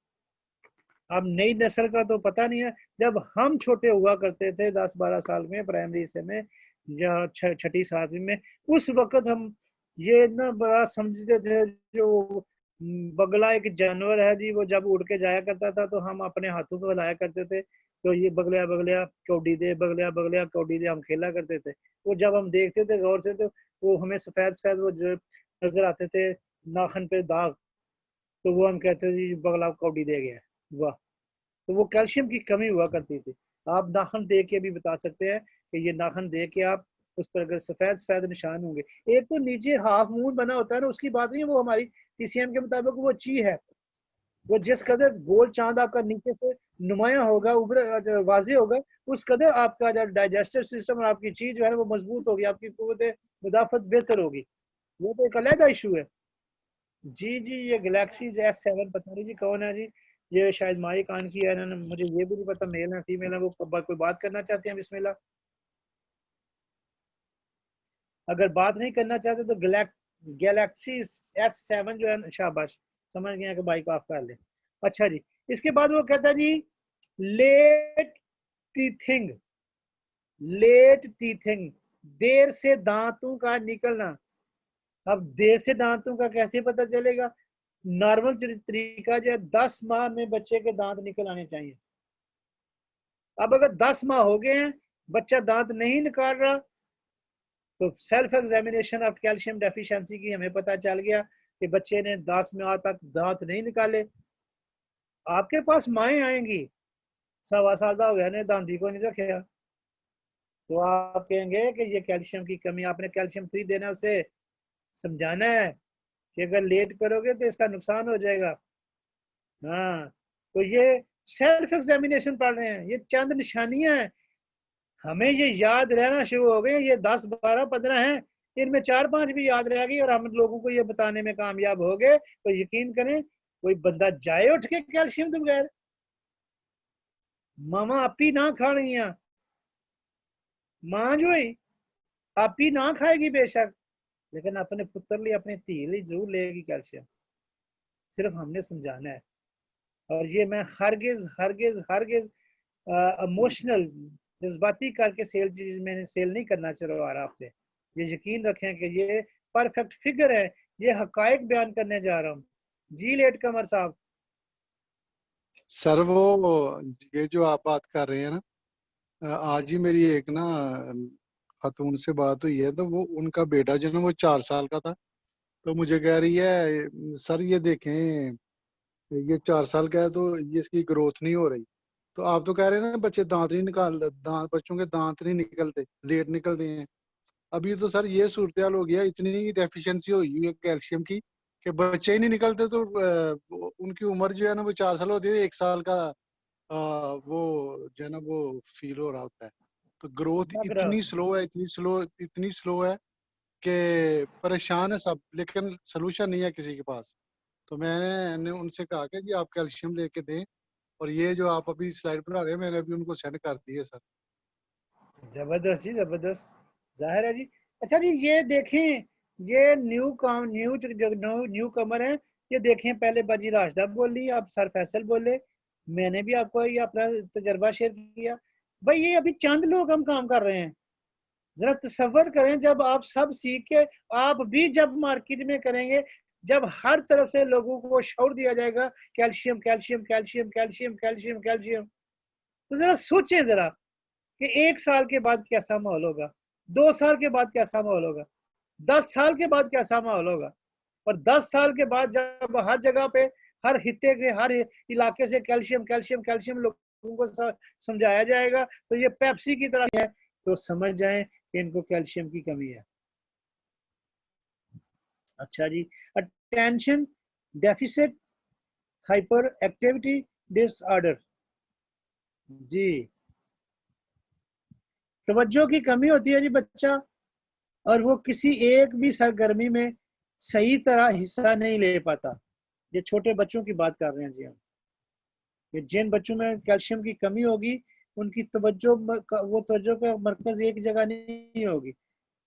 अब नई नस्ल का तो पता नहीं है, जब हम छोटे हुआ करते थे 10-12 साल में प्राइमरी से में या छठी सातवीं में, उस वक्त हम ये ना बड़ा समझते थे, जो बगला एक जानवर है जी, वो जब उड़ के जाया करता था तो हम अपने हाथों को हिलाया करते थे, तो ये बगलिया बगलिया कौडी दे, बगलिया बगलिया कौडी दे, हम खेला करते थे। वो जब हम देखते थे गौर से तो वो हमें सफेद सफेद वो जो नजर आते थे नाखन पे दाग, तो वो हम कहते थे जी बगला कौडी दे गया। वाह, तो वो कैल्शियम की कमी हुआ करती थी। आप नाखन देख के भी बता सकते हैं कि ये नाखन देख के आप उस पर अगर सफेद सफेद निशान होंगे। एक तो नीचे हाफ मून बना होता है ना, उसकी बात नहीं, वो हमारी टीसीएम के मुताबिक वो ची है। वो जिस कदर गोल चांद आपका नीचे से नुमाया होगा, उभर वाजे होगा, उस कदर आपका जो डाइजेस्टिव सिस्टम और आपकी चीज जो है वो मजबूत होगी, आपकी कुव्वत मुदाफत बेहतर होगी। वो तो एक अलग इशू है। जी जी, ये गैलेक्सीज S7 पता नहीं जी कौन है जी, ये शायद माइक ऑन किया है इन्होंने, मुझे ये भी नहीं पता मेल है फीमेल है। वो कोई बात करना चाहते हैं बिस्मिल्लाह, अगर बात नहीं करना चाहते तो गैलेक्सी S7 जो है, शाबाश, समझ गए कि बाइक ऑफ कर ले। अच्छा जी, इसके बाद वो कहता है जी लेट टीथिंग, लेट टीथिंग, देर से दांतों का निकलना। अब देर से दांतों का कैसे पता चलेगा? नॉर्मल तरीका जो है 10 माह में बच्चे के दांत निकल आने चाहिए। अब अगर 10 माह हो गए हैं, बच्चा दांत नहीं निकाल रहा, तो self examination of calcium deficiency की हमें पता चल गया कि बच्चे ने 10 माह तक दांत नहीं निकाले। आपके पास माएँ आएंगी 1.25 साल का हो गया ने दांती को नहीं रखा, तो आप कहेंगे कि ये कैल्शियम की कमी, आपने कैल्शियम 3 देना, उसे समझाना है कि अगर लेट करोगे तो इसका नुकसान हो जाएगा। हाँ, तो ये सेल्फ एग्जामिनेशन पढ़ रहे हैं, ये चंद निशानियां हैं, हमें ये याद रहना शुरू हो गए। ये 10 12 15 हैं, इनमें 4-5 भी याद रह गई और हम लोगों को ये बताने में कामयाब हो गए। तो यकीन करें, कोई बंदा जाए उठ के कैल्शियम के बगैर, मामा आपी ना खा रही हैं, मां जो है आपी ना खाएगी बेशक, लेकिन अपने पुत्र लिए अपनी धी लिए जरूर लेगी कैल्शियम। सिर्फ हमने समझाना है। और ये मैं हरगिज हरगिज हरगिज इमोशनल जज्बाती करके सेल चीज मैंने सेल नहीं करना चाह रहा आपसे। ये यकीन रखें कि ये परफेक्ट फिगर है, ये हकायक बयान करने जा रहा हूँ। जी लेट कमर साहब। सर वो ये जो आप बात कर रहे हैं ना, आज ही मेरी एक ना खातून से बात हुई है, तो वो उनका बेटा जो है ना वो 4 साल का था, तो मुझे कह रही है सर ये देखें ये 4 साल का है तो ये इसकी ग्रोथ नहीं हो रही। तो आप तो कह रहे हैं ना बच्चे दांत नहीं निकाल, दांत बच्चों के दांत नहीं निकलते, लेट निकलते हैं। अभी तो सर ये सूरत हाल हो गया, इतनी डेफिशिएंसी हुई है कैल्शियम की कि बच्चे ही नहीं निकलते। तो उनकी उम्र जो है ना वो 4 साल होती है, 1 साल का वो जो है ना वो फील हो रहा होता है। तो ग्रोथ ना इतनी ग्रोथ। स्लो है, इतनी स्लो है कि परेशान है सब, लेकिन सोल्यूशन नहीं है किसी के पास। तो मैंने उनसे कहा कि जी आप कैल्शियम लेके दें, और ये जो आप अभी स्लाइड बना रहे हैं मैंने अभी उनको सेंड कर दी है सर। जबरदस्त जी, जबरदस्त, जाहिर है जी। अच्छा जी, ये देखें, ये न्यू कमर है, ये देखें, पहले बाजी राशदा बोली, अब सर फैसल बोले, मैंने भी आपको ये अपना तजर्बा शेयर किया। भाई ये अभी चंद लोग हम काम कर रहे हैं, जरा तसव्वुर करें जब आप सब सीख के आप भी जब मार्केट में करेंगे, जब हर तरफ से लोगों को शौर दिया जाएगा calcium calcium calcium calcium calcium calcium, तो जरा सोचें जरा कि 1 साल के बाद कैसा माहौल होगा, 2 साल के बाद कैसा माहौल होगा, 10 साल के बाद कैसा माहौल होगा। और 10 साल के बाद जब हर जगह पे, हर हिस्से के, हर इलाके से कैल्शियम कैल्शियम कैल्शियम लोगों को समझाया जाएगा, तो ये पेप्सी की तरह है, तो समझ जाएं कि इनको कैल्शियम की कमी है। अच्छा जी, attention deficit hyperactivity disorder, जी, तवज्जो की कमी होती है जी बच्चा, और वो किसी एक भी सरगर्मी में सही तरह हिस्सा नहीं ले पाता। ये छोटे बच्चों की बात कर रहे हैं जी हम। ये जिन बच्चों में कैल्शियम की कमी होगी, उनकी वो तवज्जो का मरकज एक जगह नहीं होगी,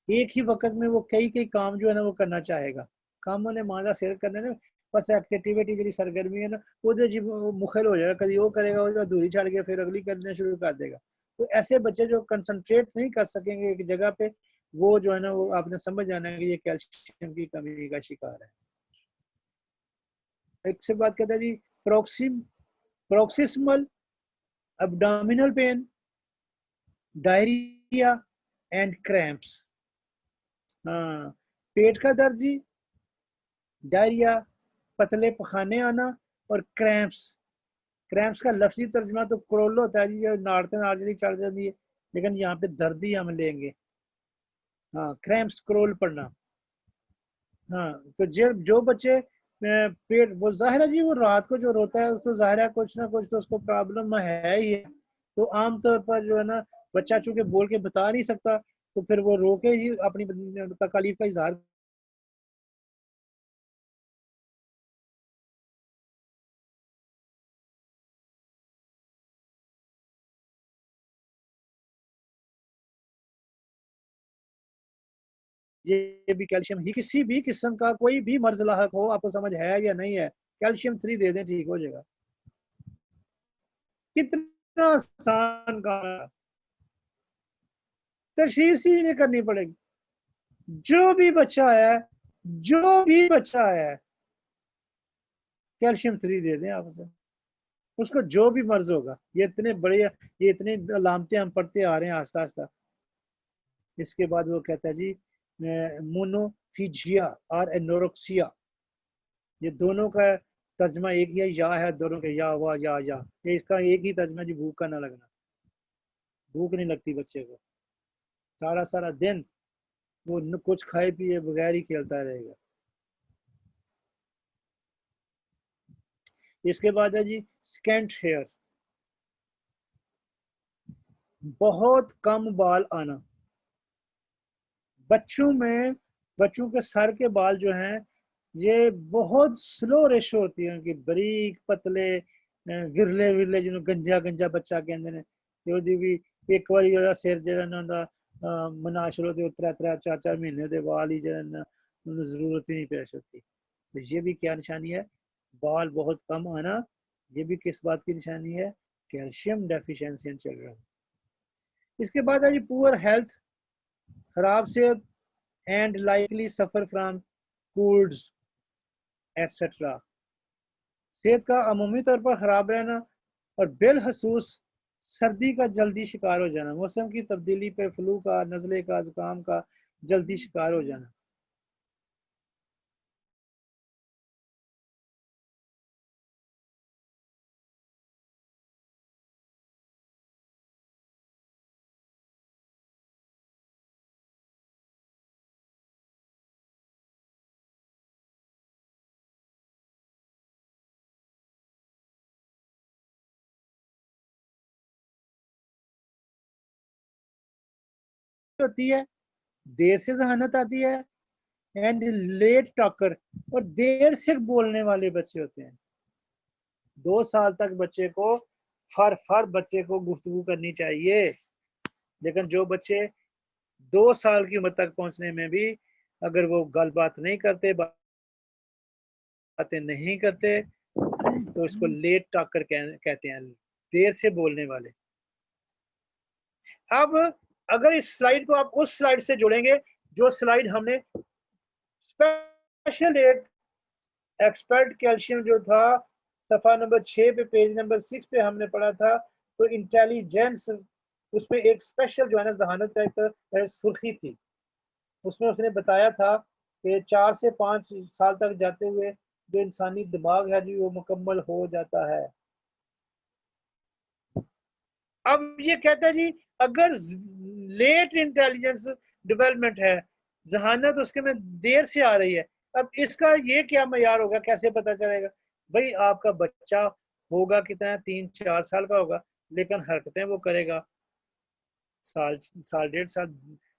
एक ही वक्त में वो कई कई काम जो है ना वो करना चाहेगा। कामों ने मांझा सिर करने ना, बस एक्टिविटी जी सरगर्मी है ना, वो जी मुखल हो जाएगा, कभी वो करेगा, वो अधूरी छाड़ के फिर अगली करने शुरू कर देगा। तो ऐसे बच्चे जो कंसंट्रेट नहीं कर सकेंगे एक जगह पे, वो जो है ना, वो आपने समझ जाना है कि ये कैल्शियम की कमी का शिकार है। एक से बात कहता है जी, proximal abdominal pain, diarrhoea and cramps. हाँ, पेट का दर्द जी, डायरिया, पतले पखाने आना, और क्रैम्प्स। क्रैम्प्स का लफ्जी तर्जमा तो क्रोल होता है जी, जो नाड़ते नाड़ चढ़ जाती है, लेकिन यहाँ पे दर्द ही हम लेंगे। हाँ, क्रैम्प्स, क्रोल पड़ना। हाँ, तो जो बच्चे पेट, वो जाहिर है जी, वो रात को जो रोता है उसको जाहिर है कुछ ना कुछ तो उसको प्रॉब्लम है ही है। तो आमतौर पर जो है ना, बच्चा चूंकि बोल के बता नहीं सकता, तो फिर वो रो के ही अपनी तकलीफ का इजहार। ये भी कैल्शियम ही, किसी भी किस्म का कोई भी मर्ज लाहक हो, आपको समझ है या नहीं है, कैल्शियम 3 दे दें, ठीक हो जाएगा। कितना आसान काम है, तशखीस ही नहीं करनी पड़ेगी। जो भी बच्चा है कैल्शियम 3 दे दें आप उसे, उसको जो भी मर्ज होगा। ये इतनी अलामतें हम पढ़ते आ रहे हैं आस्ता आस्ता। इसके बाद वो कहता है जी, मोनोफिजिया और एनोरेक्सिया, ये दोनों का तर्जमा एक ही है, या है दोनों के, या वाह या, ये इसका एक ही तर्जमा जी, भूख का ना लगना। भूख नहीं लगती बच्चे को, सारा सारा दिन वो कुछ खाए पिए बगैर ही खेलता रहेगा। इसके बाद है जी, स्कैंट हेयर, बहुत कम बाल आना। बच्चों में, बच्चों के सर के बाल जो हैं, ये बहुत स्लो रेशो होती है उनकी, बारीक पतले विरले विरले, जिन्होंने गंजा गंजा बच्चा कहते हैं, जो भी एक बार जो सिर जो ना उनका मनाशरो के 3-3 4-4 महीने के बाल ही जो ना उन्हें जरूरत ही नहीं पेश होती। तो ये भी क्या निशानी है, बाल बहुत कम आना। ये भी किस बात की निशानी है, कैल्शियम डेफिशिएंसी इन चिल्ड्रन। इसके बाद है जी, पुअर हेल्थ, खराब सेहत, and likely suffer from colds etcetera. सेहत का अमूमी तौर पर खराब रहना, और बिलखसूस सर्दी का जल्दी शिकार हो जाना, मौसम की तब्दीली पे फ्लू का, नज़ले का, जुकाम का जल्दी शिकार हो जाना। होती है, देर से जहानत आती है, एंड लेट टॉकर, और देर से बोलने वाले बच्चे होते हैं। 2 साल तक बच्चे को फर बच्चे को गुफ्तगू करनी चाहिए, लेकिन जो बच्चे 2 साल की उम्र तक पहुंचने में भी अगर वो गलबात नहीं करते, बातें नहीं करते, तो इसको लेट टॉकर कहते हैं, देर से बोलने वाले। अब अगर इस स्लाइड को आप उस स्लाइड से जोड़ेंगे जो स्लाइड हमने स्पेशल एक एक्सपर्ट कैल्शियम जो था सफा नंबर 6 पे पेज नंबर 6 पे हमने पढ़ा था, तो इंटेलिजेंस उसमें एक स्पेशल जो है ना जहानत का एक सुर्खी थी, उसमें उसने बताया था कि 4 से 5 साल तक जाते हुए जो इंसानी दिमाग है जी वो मुकम्मल हो जाता है। अब ये कहता है जी अगर लेट इंटेलिजेंस डेवलपमेंट है, जहानत उसके में देर से आ रही है, अब इसका ये क्या मयार होगा, कैसे पता चलेगा? भाई आपका बच्चा होगा कितना, 3-4 साल का होगा, लेकिन हरकतें वो करेगा साल 1.5 साल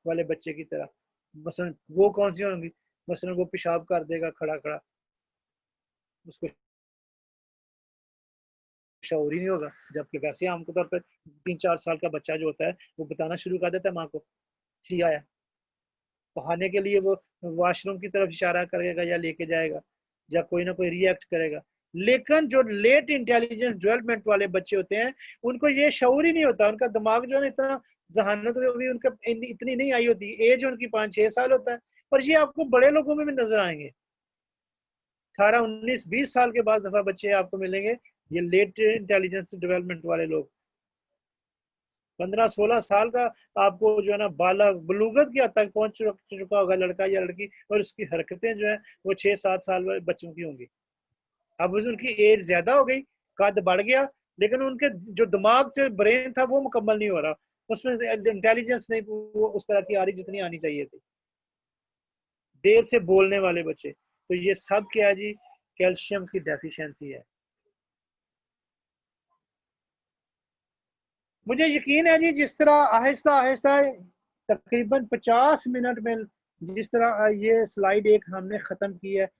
वाले बच्चे की तरह। मसलन वो कौन सी होंगी, मसलन वो पेशाब कर देगा खड़ा खड़ा, उसको शऊर ही नहीं होगा, जबकि वैसे आमतौर पर 3-4 साल का बच्चा जो होता है वो बताना शुरू कर देता है माँ को छी आया, बहाने के लिए वो वॉशरूम की तरफ इशारा करेगा या लेके जाएगा या कोई ना कोई रिएक्ट करेगा। लेकिन जो लेट इंटेलिजेंस डेवलपमेंट वाले बच्चे होते हैं उनको ये शऊर ही नहीं होता, उनका दिमाग जो है इतना जहानत भी उनका इतनी नहीं आई होती, एज उनकी 5-6 साल होता है। और ये आपको बड़े लोगों में भी नजर आएंगे, 18-19-20 साल के बाद दफा बच्चे आपको मिलेंगे ये लेट इंटेलिजेंस डेवलपमेंट वाले लोग। 15-16 साल का आपको जो है ना बालग बलूगत की हद तक पहुंच चुका होगा लड़का या लड़की, और उसकी हरकतें जो है वो 6-7 साल वाले बच्चों की होंगी। अब उनकी एज ज्यादा हो गई, कद बढ़ गया, लेकिन उनके जो दिमाग से ब्रेन था वो मुकम्मल नहीं हो रहा, उसमें इंटेलिजेंस नहीं वो उस तरह की आ रही जितनी आनी चाहिए थी, देर से बोलने वाले बच्चे। तो ये सब क्या है जी, कैल्शियम की डेफिशिएंसी है। मुझे यकीन है जी जिस तरह आहिस्ता आहिस्ता तकरीबन 50 मिनट में जिस तरह ये स्लाइड एक हमने ख़त्म की है,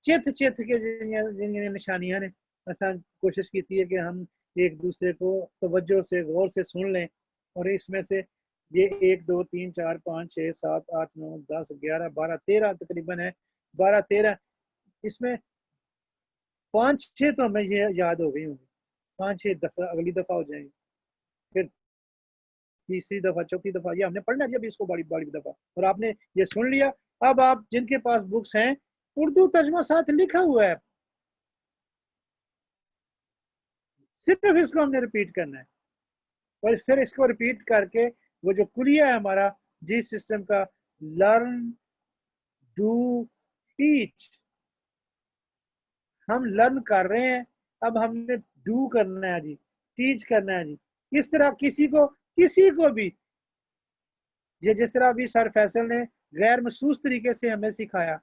चित चित के जिन निशानियां ने ऐसा कोशिश की थी है कि हम एक दूसरे को तवज्जो से गौर से सुन लें, और इसमें से ये 1 2 3 4 5 6 7 8 9 10 11 12 13 तकरीबन है, 12-13, इसमें 5-6 तो हमें ये याद हो गई होंगी, 5-6 दफा अगली दफा हो जाएंगी, फिर तीसरी दफा चौथी दफा ये हमने पढ़ना है अभी इसको बड़ी बड़ी दफा, और आपने ये सुन लिया। अब आप जिनके पास बुक्स हैं उर्दू तर्जमा साथ लिखा हुआ है, सिर्फ इसको हमने रिपीट करना है, और फिर इसको रिपीट करके वो जो कुलिया है हमारा जी सिस्टम का, लर्न डू टीच, हम लर्न कर रहे हैं, अब हमने डू करना है जी, टीच करना है जी। किस तरह किसी को भी ये जिस तरह अभी सर फैसल ने गैर महसूस तरीके से हमें सिखाया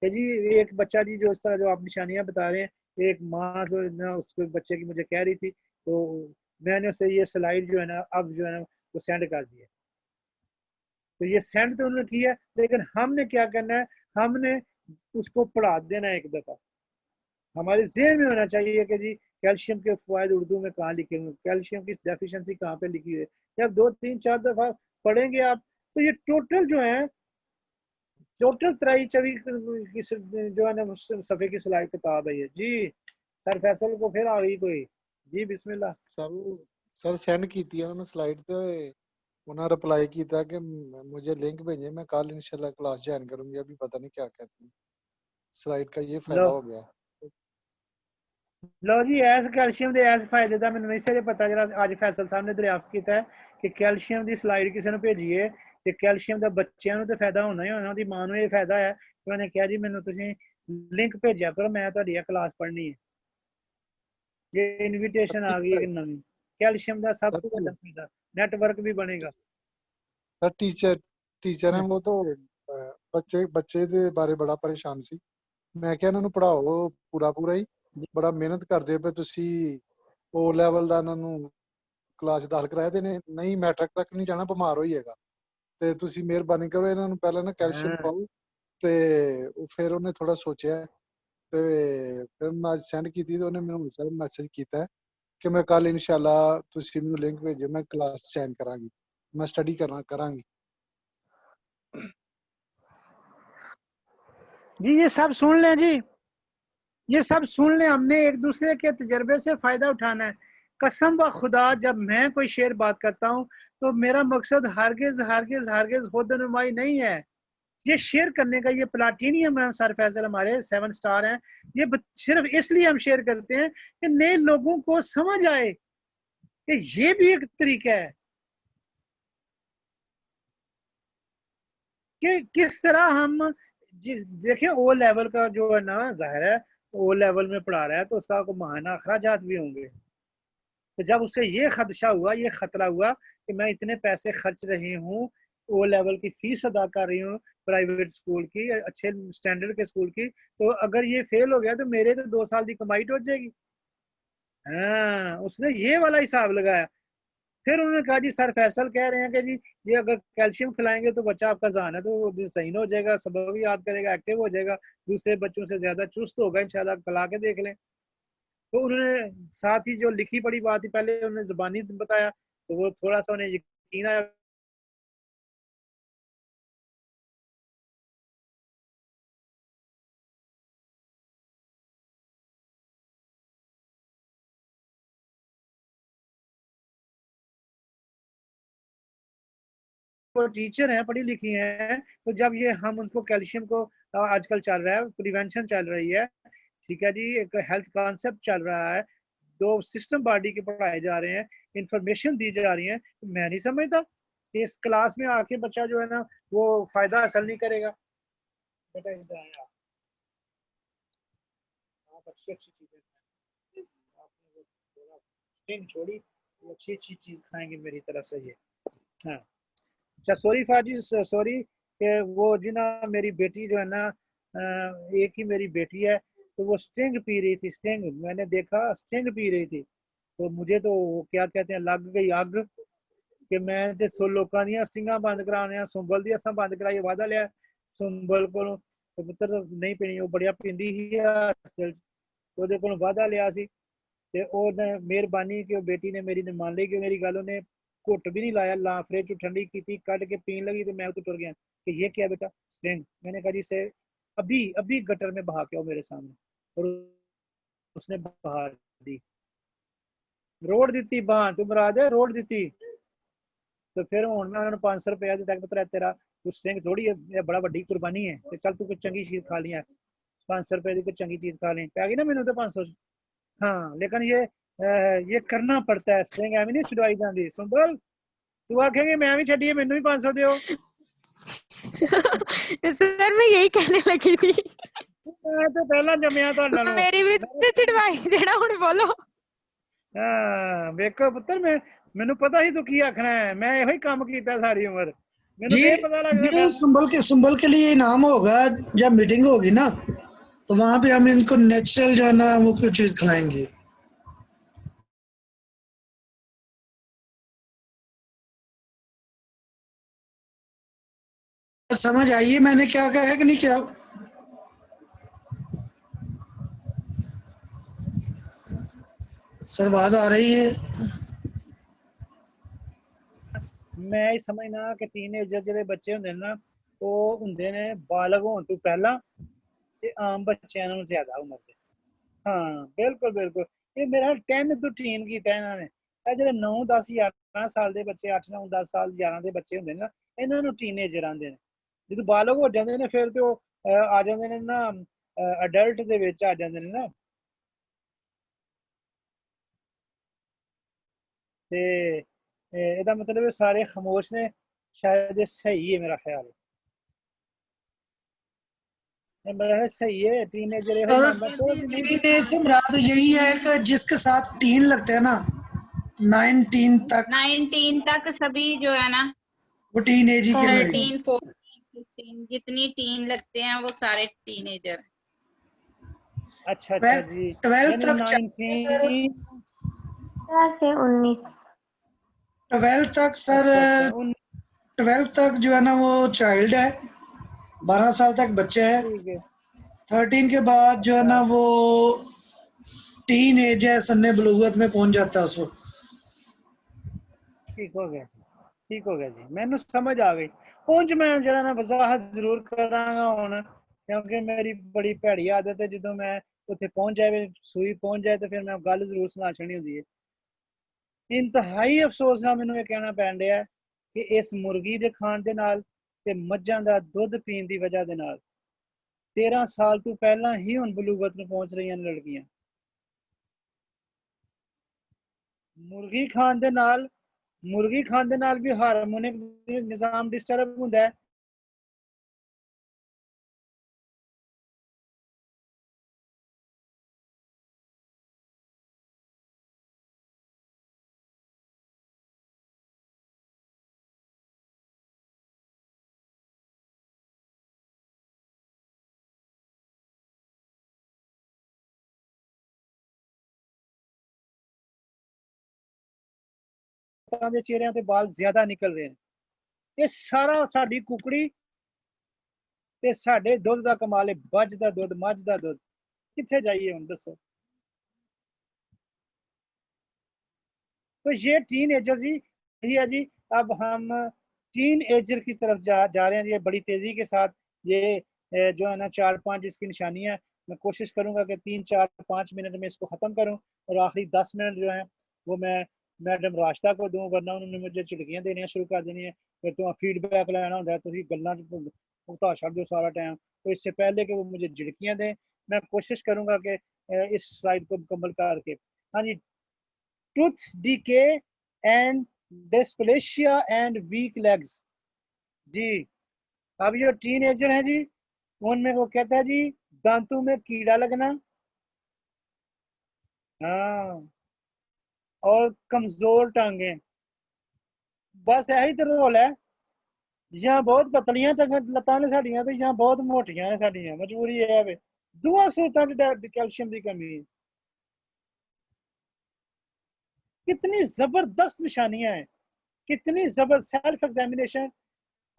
कि जी एक बच्चा जी जो इस तरह जो आप निशानियां बता रहे हैं, एक माँ जो ना उसके बच्चे की मुझे कह रही थी, तो मैंने उसे ये स्लाइड जो है ना अब जो है ना वो सेंड कर दिया, तो ये सेंड तो उन्होंने किया, लेकिन हमने क्या करना है, हमने उसको पढ़ा देना है एक दफा, हमारे जेहन में होना चाहिए कि जी कैल्शियम के फायदे उर्दू में कहाँ लिखे हुए, कैल्शियम की डेफिशिएंसी कहाँ पे लिखी हुई है। जब 2-3-4 दफा पढ़ेंगे आप, तो ये टोटल जो है टोटल 23-24 जो है ना सफे की सिलाई किताब है ये जी। सर फैसल को फिर आ गई कोई जी, बिस्मिल्लाह। सर सेंड की थी उन्होंने स्लाइड ते उन्होंने रिप्लाई किया कि मुझे लिंक भेजे, मैं कल इंशाल्लाह क्लास ज्वाइन करूंगी, अभी पता नहीं क्या कहते हैं। स्लाइड का ये फायदा हो गया। लो जी ऐस कैल्शियम ਦੇ ਐਸ फायदे ਦਾ ਮੈਨੂੰ ਨਹੀਂ ਸੀ ਪਤਾ, ਜਿਹੜਾ ਅੱਜ ਫੈਸਲ ਸਾਹਿਬ ਨੇ ਦਰਿਆਫਤ ਕੀਤਾ ਹੈ ਕਿ ਕੈਲਸ਼ੀਅਮ ਦੀ ਸਲਾਈਡ ਕਿਸੇ ਨੂੰ ਭੇਜੀ ਹੈ ਤੇ ਕੈਲਸ਼ੀਅਮ ਦਾ ਬੱਚਿਆਂ ਨੂੰ ਤੇ ਫਾਇਦਾ ਹੋਣਾ ਹੀ ਹੋਣਾ, ਉਹਦੀ ਮਾਂ ਨੂੰ ਇਹ ਫਾਇਦਾ ਹੈ ਕਿ ਉਹਨੇ ਕਿਹਾ ਜੀ ਮੈਨੂੰ ਤੁਸੀਂ ਲਿੰਕ ਭੇਜਿਆ ਕਰੋ, ਮੈਂ ਤੁਹਾਡੀ ਇਹ ਕਲਾਸ ਪੜ੍ਹਨੀ ਹੈ। ਇਹ ਇਨਵੀਟੇਸ਼ਨ ਆ ਗਈ ਹੈ ਨਵੀਂ, कैल्शियम ਦਾ ਸਭ ਤੋਂ ਵੱਡਾ ਫਾਇਦਾ, नेटवर्क भी बनेगा। सर टीचर हैं वो तो बच्चे ਦੇ ਬਾਰੇ ਬੜਾ ਪਰੇਸ਼ਾਨ ਸੀ, ਮੈਂ ਕਿਹਾ ਇਹਨਾਂ ਨੂੰ ਪੜਾਓ ਪੂਰਾ ਹੀ, ਬੜਾ ਮਿਹਨਤ ਕਰਦੇ ਪਏ ਤੁਸੀਂ, O ਲੈਵਲ ਦਾ ਇਹਨਾਂ ਨੂੰ ਕਲਾਸ ਦਾਖਲ ਕਰਾਇਆ ਤੇ ਨਹੀਂ ਮੈਟ੍ਰਿਕ ਤੱਕ ਨਹੀਂ ਜਾਣਾ, ਬਿਮਾਰ ਹੋ ਜਾਏਗਾ, ਤੇ ਤੁਸੀਂ ਮਿਹਰਬਾਨੀ ਕਰੋ ਇਹਨਾਂ ਨੂੰ ਪਹਿਲਾਂ ਨਾ ਕੈਲਸ਼ੀਅਮ हाँ ਪਾਓ ਤੇ ਉਹ ਫਿਰ ਉਹਨੇ ਥੋੜਾ ਸੋਚਿਆ ਤੇ ਫਿਰ ਮੈਂ ਅੱਜ ਸੈਂਡ ਕੀਤੀ ਤੇ ਉਹਨੇ ਮੈਨੂੰ ਸਰ ਮੈਸੇਜ ਕੀਤਾ ਕਿ ਮੈਂ ਕੱਲ ਇਨਸ਼ਾਅੱਲਾ ਤੁਸੀਂ ਮੈਨੂੰ ਲਿੰਕ ਭੇਜੋ, ਮੈਂ ਕਲਾਸ ਜੁਆਇਨ ਕਰਾਂਗੀ, ਮੈਂ ਸਟੱਡੀ ਕਰਾਂਗੀ। जी, ये सब सुन लें जी, ये सब सुन लें। हमने एक दूसरे के तजर्बे से फ़ायदा उठाना है। कसम व खुदा, जब मैं कोई शेर बात करता हूँ तो मेरा मकसद हरगिज़ हरगिज़ हरगिज़ खुदनुमाई नहीं है। ये शेयर करने का ये प्लाटीनियम है सर फैसल, हमारे 7 स्टार हैं। ये सिर्फ इसलिए हम शेयर करते हैं कि नए लोगों को समझ आए कि ये भी एक तरीका है कि किस तरह हम देखिए ओ लेवल का जो है ना, जाहिर है ओ लेवल में पढ़ा रहा है तो उसका को माहाना अखराजात भी होंगे। तो जब उसे ये खदशा हुआ, ये खतरा हुआ कि मैं इतने पैसे खर्च रही हूँ, ओ लेवल की फीस अदा कर रही हूँ प्राइवेट स्कूल की, अच्छे स्टैंडर्ड के स्कूल की, तो अगर ये फेल हो गया तो मेरे तो 2 साल की कमाई टूट जाएगी। हाँ, उसने ये वाला हिसाब लगाया। फिर उन्होंने कहा जी सर फैसल कह रहे हैं कि जी ये अगर कैल्शियम खिलाएंगे तो बच्चा आपका जहान है तो वो सही हो जाएगा, सबक भी याद करेगा, एक्टिव हो जाएगा, दूसरे बच्चों से ज्यादा चुस्त होगा इंशाल्लाह, खिला के देख लें। तो उन्होंने साथ ही जो लिखी पड़ी बात थी, पहले उन्होंने जुबानी बताया तो वो थोड़ा सा उन्हें यकीन आया। वो टीचर हैं, पढ़ी लिखी हैं, तो जब ये हम उनको कैल्शियम को आजकल चल रहा है, प्रिवेंशन चल रही है, ठीक है जी, एक हेल्थ कॉन्सेप्ट चल रहा है, 2 सिस्टम बॉडी के पढ़ाए जा रहे हैं, इंफॉर्मेशन दी जा रही है, तो मैं नहीं समझता कि इस क्लास में आके बच्चा जो है ना वो फायदा हासिल नहीं करेगा। बेटा इधर आया, आप अच्छी अच्छी चीजें आपने वो थोड़ा स्टिंग छोड़ी, वो अच्छी अच्छी चीज खाएंगे मेरी तरफ से ये। हाँ, अच्छा सॉरी फाजी, सॉरी कि वो जी ना मेरी बेटी जो है ना, एक ही मेरी बेटी है, तो वो स्टिंग पी रही थी, स्टिंग मैंने देखा स्टिंग पी रही थी, तो मुझे तो क्या कहते हैं लग गई आग कि मैं ते सो लोकां दियां स्टिंगां बंद कराने, सुंबल दी असां बंद कराई वादा लिया सुंबल को तो पुत्र नहीं पीनी, वो बड़िया पींदी ही ਉਹਦੇ ਕੋਲ ਵਾਦਾ ਲਿਆ ਸੀ ਤੇ ਉਹਨੇ ਮਿਹਰਬਾਨੀ ਕਿ ਉਹ ਬੇਟੀ ਨੇ ਮੇਰੀ ਨੇ ਮੰਨ ਲਈ ਕਿ ਮੇਰੀ ਗੱਲ, ਉਹਨੇ घुट भी नहीं लाया, ला फ्रिज ठंडी की कट के पीने लगी तो मैं तो टुर गया कि ये क्या बेटा स्टिंग। मैंने कहा जी से अभी अभी गटर में बहा के आओ मेरे सामने, और उसने बहा दी, रोड़ दी बहा तू मरा दे रोड़ दी। तो फिर हूँ मैं उन्होंने 500 रुपया दिता, पुत्र तेरा तू स्टिंग थोड़ी है, बड़ा वड्डी कुर्बानी है, तो चल तू कोई चंगी चीज खा लिया, 500 रुपए की कोई चंगी चीज खा ली, पै गई ना मैंने तो 500। हाँ लेकिन ये करना पड़ता है, स्टिंग एवं नहीं छुड़वाई जाती। सुंदर तू आखेंगे मैं भी छड़ी मैनू भी 500 दियो। सर मैं यही कहने लगी थी, मैं तो पहला जमया तो मेरी भी चिड़वाई जेड़ा हुण बोलो। हाँ देखो पुत्र, मैं मैनू पता ही तू की आखना है, मैं यही काम किया सारी उम्र, मैनू जी ये पता लगता जी सुंबल के लिए इनाम होगा जब मीटिंग होगी ना, तो वहां पे हम इनको नेचुरल जो है ना वो कुछ चीज खिलाएंगे। समझ आइए मैंने क्या कहा है कि नहीं क्या? सर आवाज आ रही है? मैं ही समझना कि टीनेजर ਜਿਹੜੇ ਬੱਚੇ ਹੁੰਦੇ ਨੇ ਨਾ ਉਹ ਹੁੰਦੇ ਨੇ ਬਾਲਗ ਹੋਣ ਤੋਂ ਪਹਿਲਾਂ ਤੇ ਆਮ ਬੱਚਿਆਂ ਨਾਲੋਂ ਜ਼ਿਆਦਾ ਉਮਰ ਦੇ। ਹਾਂ ਬਿਲਕੁਲ ਬਿਲकुल, ਇਹ ਮੇਰਾ 10 ਤੋਂ ਟੀਨ ਕੀਤਾ ਇਹਨਾਂ ਨੇ। ਇਹ ਜਿਹੜੇ 9 10 11 ਸਾਲ ਦੇ ਬੱਚੇ, 8 9 10 ਸਾਲ 11 ਦੇ ਬੱਚੇ ਹੁੰਦੇ ਨੇ ਨਾ, ਇਹਨਾਂ ਨੂੰ ਟੀਨੇਜਰ ਆਂਦੇ ਨੇ। ਜਦੋਂ ਬਾਲਗ ਹੋ ਜਾਂਦੇ ਨੇ ਫਿਰ ਤੇ ਉਹ ਆ ਜਾਂਦੇ ਨੇ ਨਾ ਅਡਲਟ ਦੇ ਵਿੱਚ ਆ ਜਾਂਦੇ ਨੇ ਨਾ, ਤੇ ਇਹਦਾ ਮਤਲਬ ਸਾਰੇ ਖਾਮੋਸ਼ ਨੇ, शायद ये सही है मेरा ख्याल है, मेरा सही है टीनेजर टीनेज से मुराद यही है कि जिसके साथ टीन लगते हैं ना 19 तक, 19 तक सभी जो है ना वो टीनेज ही 13 14 15 जितनी टीन लगते हैं वो सारे टीनेजर। अच्छा अच्छा जी 12 तक से 19 12 तक सर अच्छा, 12 तक जो है ना वो चाइल्ड है, 12 साल तक बच्चे है, ठीक है 13 के बाद जो है ना अच्छा वो टीन एज है, सन्ने बलूगत में पहुंच जाता है उस वक्त। ठीक हो गया ठीक हो गया जी, मैनू समझ आ गई। उंज मैं जरा ना वजाहत जरूर करांगा हुण, क्योंकि मेरी बड़ी भैड़ी आदत है, जो मैं उत्थे पहुंच जाए, सूई पहुंच जाए तो फिर मैं गल जरूर सुना छड़ी हुंदी है। इंतहाई अफसोस नाल मैनू ये कहना पैण दिया कि इस मुर्गी दे खाण दे नाल ते मज्झां दा दुध पीण दी वजह दे नाल 13 साल तो पहला ही हुण बलूगत नूं पहुंच रही हैं लड़कियां। मुर्गी खाण दे नाल भी हार्मोनिक निजाम डिस्टर्ब हुंदा है। दे चेहरिਆਂ ਤੇ बाल ज्यादा निकल रहे हैं। ये सारा साडी कुकड़ी ते साडे दुध दा कमाल है। बज दा दुध, मझ दा दुध किथे जाइए हुण दसो। तो ये टीन एजर जी है जी। अब हम टीन एजर की तरफ जा रहे हैं। ये बड़ी तेजी के साथ ये जो है ना 4-5 इसकी निशानियां, मैं कोशिश करूंगा कि 3-4-5 मिनट में इसको खत्म करूं और आखिरी 10 मिनट जो है वो मैं मैडम राश्ता को दूं, वरना उन्होंने मुझे झिड़कियां देनियां शुरू कर देनी है। फिर तो फीडबैक लेना होता है, तो गल्लां भुगता छड़ दो सारा टाइम। तो इससे पहले कि वो मुझे झिड़कियां दें, मैं कोशिश करूंगा कि इस स्लाइड को मुकम्मल करके। हाँ जी, tooth decay and dysplasia and weak legs जी। अब ये टीनेजर है जी, उनमें वो कहता है जी दांतों में कीड़ा लगना, हाँ, और कमजोर टांगे। बस यही तो रोल है। यहाँ बहुत पतलियां लत्तां ने साड़ियां, तो यहाँ बहुत मोटियां ने साड़ियां, मजबूरी है वे। दुआ सूतां च कैल्शियम की कमी है। कितनी जबरदस्त निशानियां हैं, कितनी जबर self examination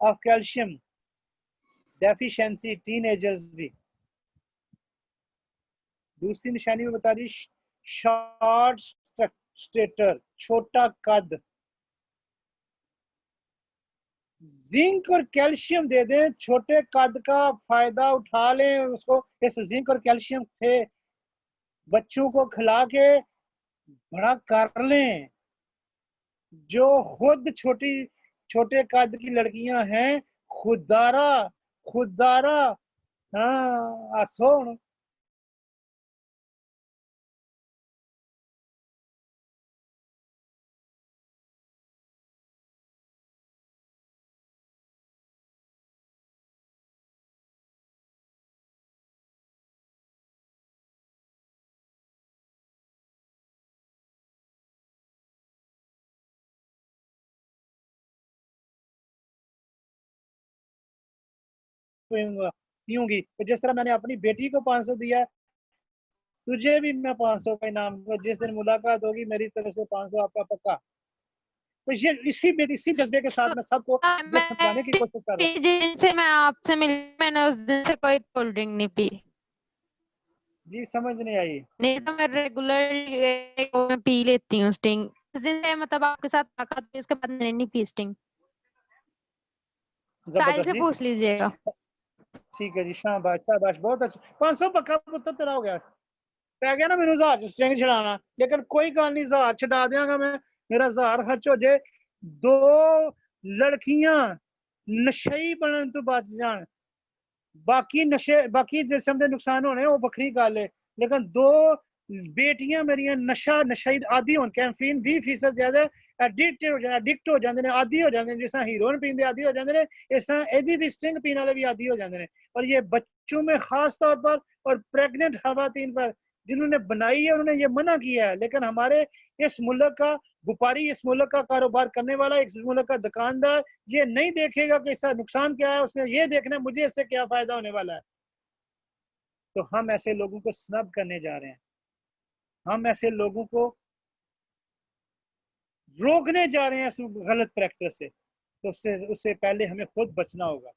of calcium deficiency teenagers दी। दूसरी निशानी में बता रही शॉर्ट स्टेटर, छोटा कद। जिंक और कैल्शियम दे दें, छोटे कद का फायदा उठा लें उसको। इस जिंक और कैल्शियम से बच्चों को खिला के बड़ा कर लें। जो खुद छोटे कद की लड़कियां हैं, खुदारा खुदारा, हाँ आसोन। पीऊंगी तो जिस तरह मैंने अपनी बेटी को 500 दिया, तुझे भी मैं 500 का इनाम दूंगा। जिस दिन मुलाकात होगी मेरी तरफ से 500 आपका पक्का। तो ये इसी जज्बे के साथ मैं सबको ये समझाने की कोशिश कर रहा हूँ। जिन से मैं आपसे मिली, मैंने उस दिन से कोई कोल्ड ड्रिंक नहीं पी। जी समझ नहीं आई। नहीं तो मैं रेगुलर पी लेती हूँ स्टिंग। इस दिन से मतलब आपके साथ ताकत, इसके बाद मैंने नहीं पी स्टिंग। साहिल से पूछ लीजिएगा। ठीक है जी, शाबाश शाबाश, बहुत अच्छा। 500 पक्का पुत्र तेरा हो गया। पै गया ना मैनू जहाज स्ट्रिंग छड़ाना, लेकिन कोई गल नहीं, जहाज छड़ा देंगा मैं। मेरा जहाज खर्च हो जाए, 2 लड़कियां नशई बनन तो बच जान। बाकी जिस्म के नुकसान होने वो बखरी गल है, लेकिन 2 बेटियां मेरियां नशई आदि होन, कैफीन 20% ज्यादा एडिक्ट हो जाते हैं, आदि हो जाते हैं। जिस तरह हीरोइन पींदे आदि हो जाते हैं, इस तरह एदी भी स्ट्रिंग पीने वाले भी आदि हो जाते हैं। और ये बच्चों में खास तौर पर और प्रेग्नेंट खवातीन पर, जिन्होंने बनाई है उन्होंने ये मना किया है। लेकिन हमारे इस मुल्क का व्यापारी, इस मुल्क का कारोबार करने वाला, इस मुल्क का दुकानदार ये नहीं देखेगा कि इसका नुकसान क्या है, उसने ये देखना है मुझे इससे क्या फायदा होने वाला है। तो हम ऐसे लोगों को स्नब करने जा रहे हैं, हम ऐसे लोगों को रोकने जा रहे हैं इस गलत प्रैक्टिस से। तो उससे पहले हमें खुद बचना होगा।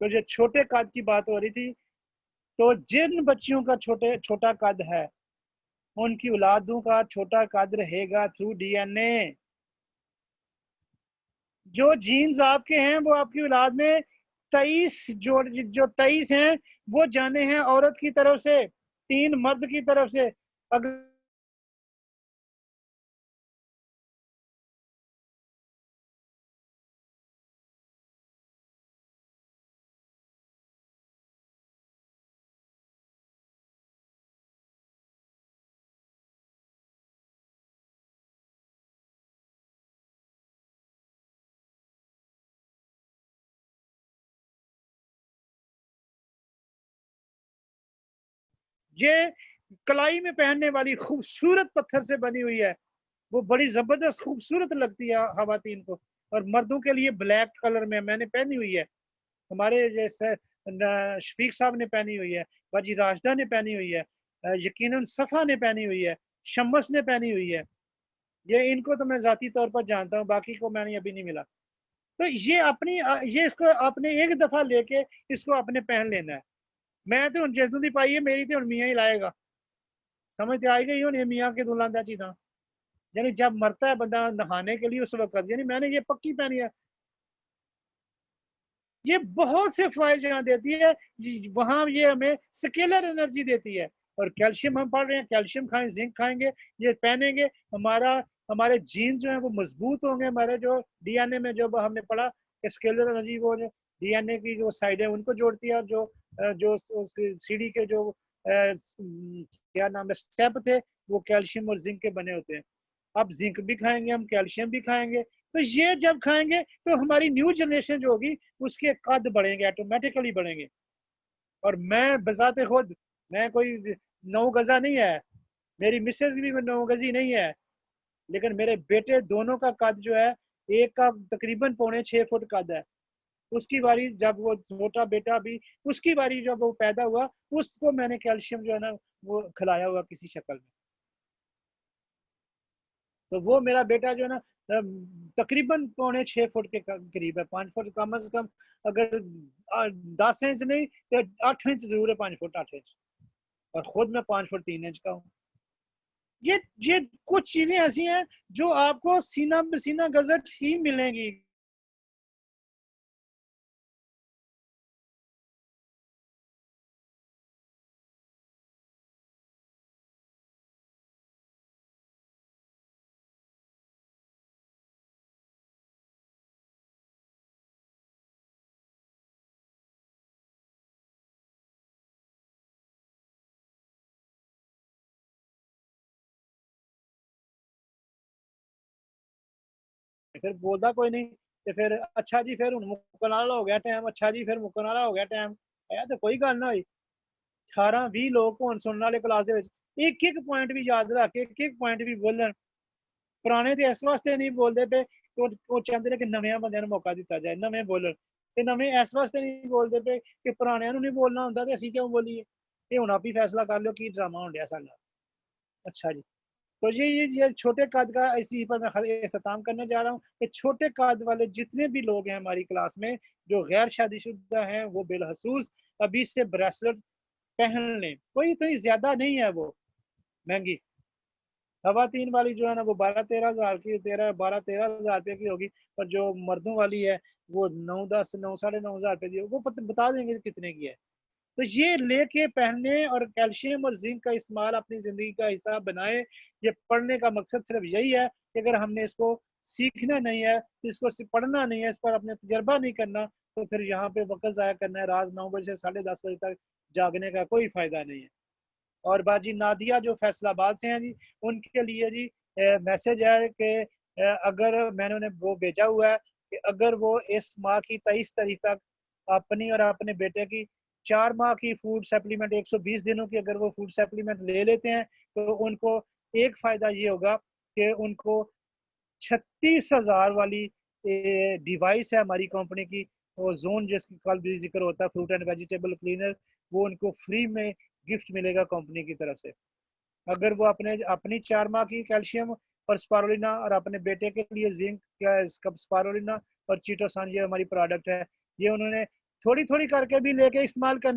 तो जो छोटे कद की बात हो रही थी, तो जिन बच्चियों का छोटा कद है उनकी औलादों का छोटा कद रहेगा थ्रू डीएनए। जो जीन्स आपके हैं वो आपकी औलाद में 23 जो 23 हैं वो जाने हैं औरत की तरफ से, 3 मर्द की तरफ से। अगर ये कलाई में पहनने वाली खूबसूरत पत्थर से बनी हुई है, वो बड़ी जबरदस्त खूबसूरत लगती है खवातीन को। और मर्दों के लिए ब्लैक कलर में मैंने पहनी हुई है, हमारे जैसे शफीक साहब ने पहनी हुई है, बाजी राशदा ने पहनी हुई है, यकीनन सफ़ा ने पहनी हुई है, शम्मस ने पहनी हुई है। ये इनको तो मैं जाती तौर पर जानता हूँ, बाकी को मैंने अभी नहीं मिला। तो ये इसको आपने एक दफ़ा लेके इसको आपने पहन लेना है। मैं तो जैसों दी पाई है मेरी तो मियाँ ही लाएगा, समझ तो आई गई हो, मियाँ के दुल्हन चीज़। यानी जब मरता है बंदा नहाने के लिए उस वक्त, यानी मैंने ये पक्की पहनी है। ये बहुत से फायदे यहाँ देती है, वहां ये हमें स्केलर एनर्जी देती है। और कैल्शियम हम पढ़ रहे हैं, कैल्शियम खाएं, जिंक खाएंगे, ये पहनेंगे, हमारे जीन जो है वो मजबूत होंगे। हमारे जो डीएनए में जो हमने पढ़ा कि स्केलर एनर्जी वो डीएनए की जो साइड है उनको जोड़ती है, और जो सीढ़ी के जो क्या नाम है स्टेप थे वो कैल्शियम और जिंक के बने होते हैं। अब जिंक भी खाएंगे हम, कैल्शियम भी खाएंगे, तो ये जब खाएंगे तो हमारी न्यू जनरेशन जो होगी उसके कद बढ़ेंगे, ऑटोमेटिकली बढ़ेंगे। और मैं बजाते खुद, मैं कोई 9 गजा नहीं है, मेरी मिसेज भी 9 गजी नहीं है, लेकिन मेरे बेटे दोनों का कद जो है, एक का तकरीबन 6.25 फुट कद है। उसकी बारी जब वो छोटा बेटा भी, उसकी बारी जब वो पैदा हुआ, उसको मैंने कैल्शियम जो है ना वो खिलाया हुआ किसी शक्ल में। तो वो मेरा बेटा जो है ना तकरीबन 6.25 फुट के करीब है, 5 फुट कम से कम, अगर 10 इंच नहीं तो 8 इंच जरूर है, 5 फुट 8 इंच। और खुद मैं 5 फुट 3 इंच का हूँ। ये कुछ चीजें ऐसी हैं जो आपको सीना बसीना गजट ही मिलेंगी। फिर बोलता कोई नहीं, तो फिर अच्छा जी फिर मुक्कन वाला हो गया टाइम, अच्छा जी फिर मुक्कन वाला हो गया टाइम। तो कोई गल ना हुई, 18-20 लोग होन सुनने वाले क्लास दे विच, एक एक पॉइंट भी याद रख के एक एक पॉइंट भी बोलन। पुराने तो इस वास्ते नहीं बोलते पे वो चाहते हैं कि नवे बंदे मौका दिता जाए, नवे बोलन। ते नवे इस वास्ते नहीं बोलते पे कि पुराने नहीं बोलना होंदा ते असीं क्यों बोलीए। ये हुण आप ही फैसला कर लो की ड्रामा होण डिया साडा। अच्छा जी, तो ये छोटे कद का इसी पर मैं इख्तिताम करने जा रहा हूँ कि छोटे कद वाले जितने भी लोग हैं हमारी क्लास में जो गैर शादीशुदा हैं, वो बिलखसूस अभी से ब्रेसलेट पहन लें। कोई इतनी ज्यादा नहीं है वो महंगी। खवातीन वाली जो है ना वो 12-13 हज़ार की, 12-13 हज़ार रुपये की होगी। पर जो मर्दों वाली है वो 9-10 9 साढ़े 9 हज़ार रुपये की, वो बता देंगे कितने की है। तो ये लेके पहनने और कैल्शियम और जिंक का इस्तेमाल अपनी ज़िंदगी का हिस्सा बनाएं। ये पढ़ने का मकसद सिर्फ यही है कि अगर हमने इसको सीखना नहीं है, इसको पढ़ना नहीं है, इस पर अपने तजर्बा नहीं करना, तो फिर यहाँ पे वक्त ज़ाया करना है, रात 9 बजे से 10:30 बजे तक जागने का कोई फ़ायदा नहीं है। और बाजी नादिया जो फैसलाबाद से हैं जी, उनके लिए जी मैसेज है कि अगर मैंने उन्हें वो भेजा हुआ है कि अगर वो इस माह की 23 तारीख तक अपनी और अपने बेटे की 4 माह की फूड सप्लीमेंट 120 दिनों की अगर वो फूड सप्लीमेंट ले लेते हैं, तो उनको एक फ़ायदा ये होगा कि उनको 36,000 वाली डिवाइस है हमारी कंपनी की, वो जोन जिसकी कल भी जिक्र होता है, फ्रूट एंड वेजिटेबल क्लीनर, वो उनको फ्री में गिफ्ट मिलेगा कंपनी की तरफ से। अगर वो अपनी 4 माह की कैल्शियम और स्पारुलिना और अपने बेटे के लिए जिंक स्पारुलिना और चीटोसान ये हमारी प्रोडक्ट है, ये उन्होंने थोड़ी थोड़ी करके भी लेके इस्तेमाल कर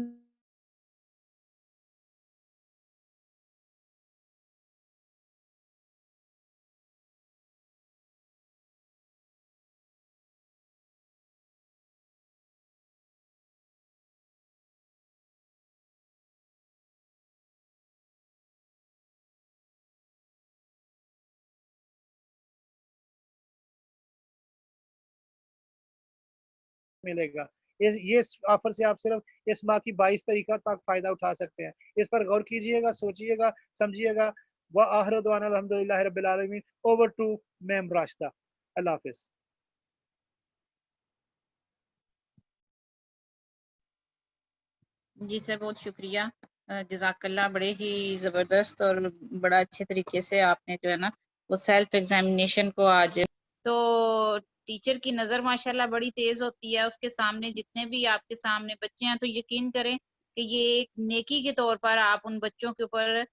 मिलेगा। ये ऑफर से आप सिर्फ इस माह की 22 तारीख तक फायदा उठा सकते हैं। इस पर गौर कीजिएगा, सोचिएगा, समझिएगा। व आखिर दुआना अल्हम्दुलिल्लाहि रब्बिल आलमीन। Over to ma'am Rashida. अल्लाह हाफिज। जी सर, बहुत शुक्रिया। जज़ाकल्लाह, बड़े ही ज़बरदस्त और बड़ा अच्छे तरीके से आपने जो है ना वो सेल्फ एग्जामिनेशन को आज, तो टीचर की नज़र माशाल्लाह बड़ी तेज होती है, उसके सामने जितने भी आपके सामने बच्चे हैं तो यकीन करें कि ये एक नेकी के तौर पर आप उन बच्चों के ऊपर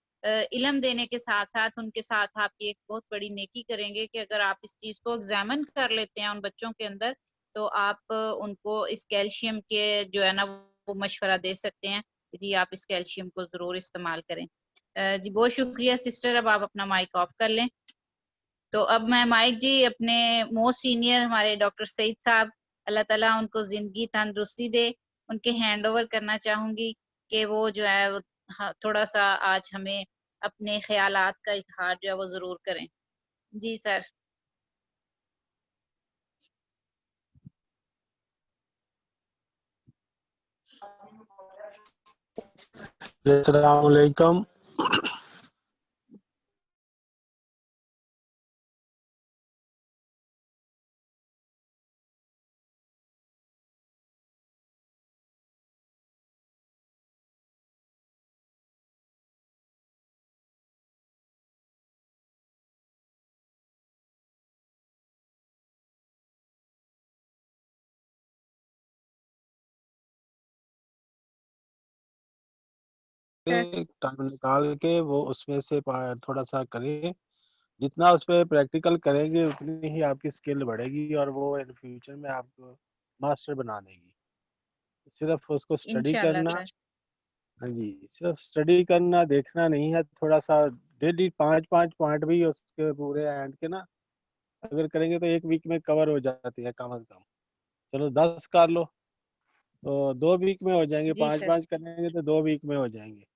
इल्म देने के साथ साथ उनके साथ आप ये एक बहुत बड़ी नेकी करेंगे कि अगर आप इस चीज़ को एग्जामिन कर लेते हैं उन बच्चों के अंदर, तो आप उनको इस कैल्शियम के जो है ना वो मशवरा दे सकते हैं कि जी आप इस कैल्शियम को ज़रूर इस्तेमाल करें। जी बहुत शुक्रिया सिस्टर, अब आप अपना माइक ऑफ कर लें। तो अब मैं माइक जी अपने मोस्ट सीनियर हमारे डॉक्टर सईद साहब, अल्लाह ताला उनको जिंदगी तंदुरुस्ती दे, उनके हैंड ओवर करना चाहूंगी कि वो जो है वो थोड़ा सा आज हमें अपने ख्यालात का इजहार जो है वो जरूर करें। जी सर। अस्सलाम वालेकुम। टाइम निकाल के वो उसमें से थोड़ा सा करें, जितना उस पर प्रैक्टिकल करेंगे उतनी ही आपकी स्किल बढ़ेगी और वो इन फ्यूचर में आपको मास्टर बना देगी। सिर्फ उसको स्टडी इंशाल्लाह करना, सर। हाँ जी, सिर्फ स्टडी करना, देखना नहीं है, थोड़ा सा डेली 5-5 पॉइंट भी उसके पूरे एंड के ना अगर करेंगे तो एक वीक में कवर हो जाती है कम से कम। चलो 10 कर लो तो 2 वीक में हो जाएंगे, जी पाँच सर। पाँच करेंगे तो 2 वीक में हो जाएंगे।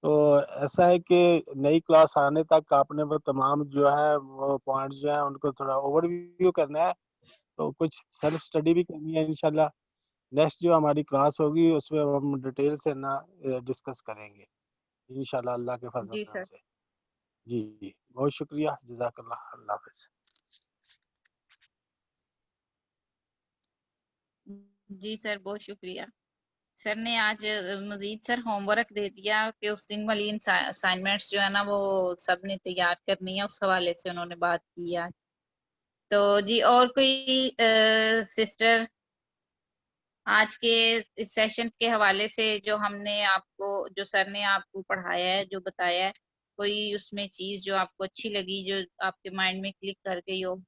तो ऐसा है कि नई क्लास आने तक आपने वो तमाम जो है वो पॉइंट्स जो है उनको थोड़ा ओवरव्यू करना है, तो कुछ सेल्फ स्टडी भी करनी है इंशाल्लाह। नेक्स्ट जो हमारी क्लास होगी उसमें हम डिटेल से ना डिस्कस करेंगे इंशाल्लाह अल्लाह के फजल जी करम सर। से। जी जी, बहुत शुक्रिया, जज़ाकल्लाह, अल्लाह हाफ़िज़। जी सर, बहुत शुक्रिया। सर ने आज मजीद सर होमवर्क दे दिया कि उस दिन वाली असाइनमेंट्स जो है ना वो सब ने तैयार करनी है, उस हवाले से उन्होंने बात की आज। तो जी और कोई सिस्टर आज के इस सेशन के हवाले से जो हमने आपको, जो सर ने आपको पढ़ाया है, जो बताया है, कोई उसमें चीज जो आपको अच्छी लगी, जो आपके माइंड में क्लिक कर गई हो?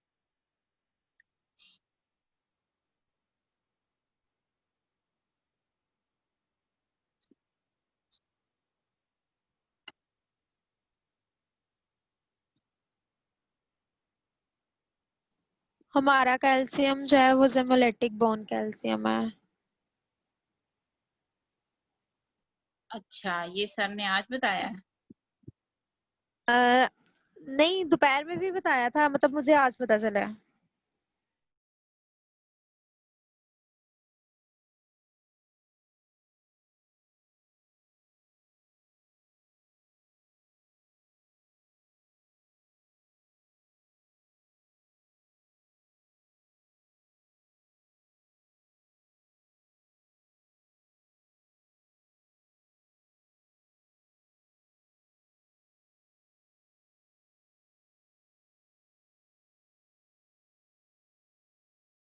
हमारा कैल्शियम जो है वो जेमोलेटिक बोन कैल्शियम है। अच्छा, ये सर ने आज बताया है। नहीं, दोपहर में भी बताया था, मतलब मुझे आज पता चला है।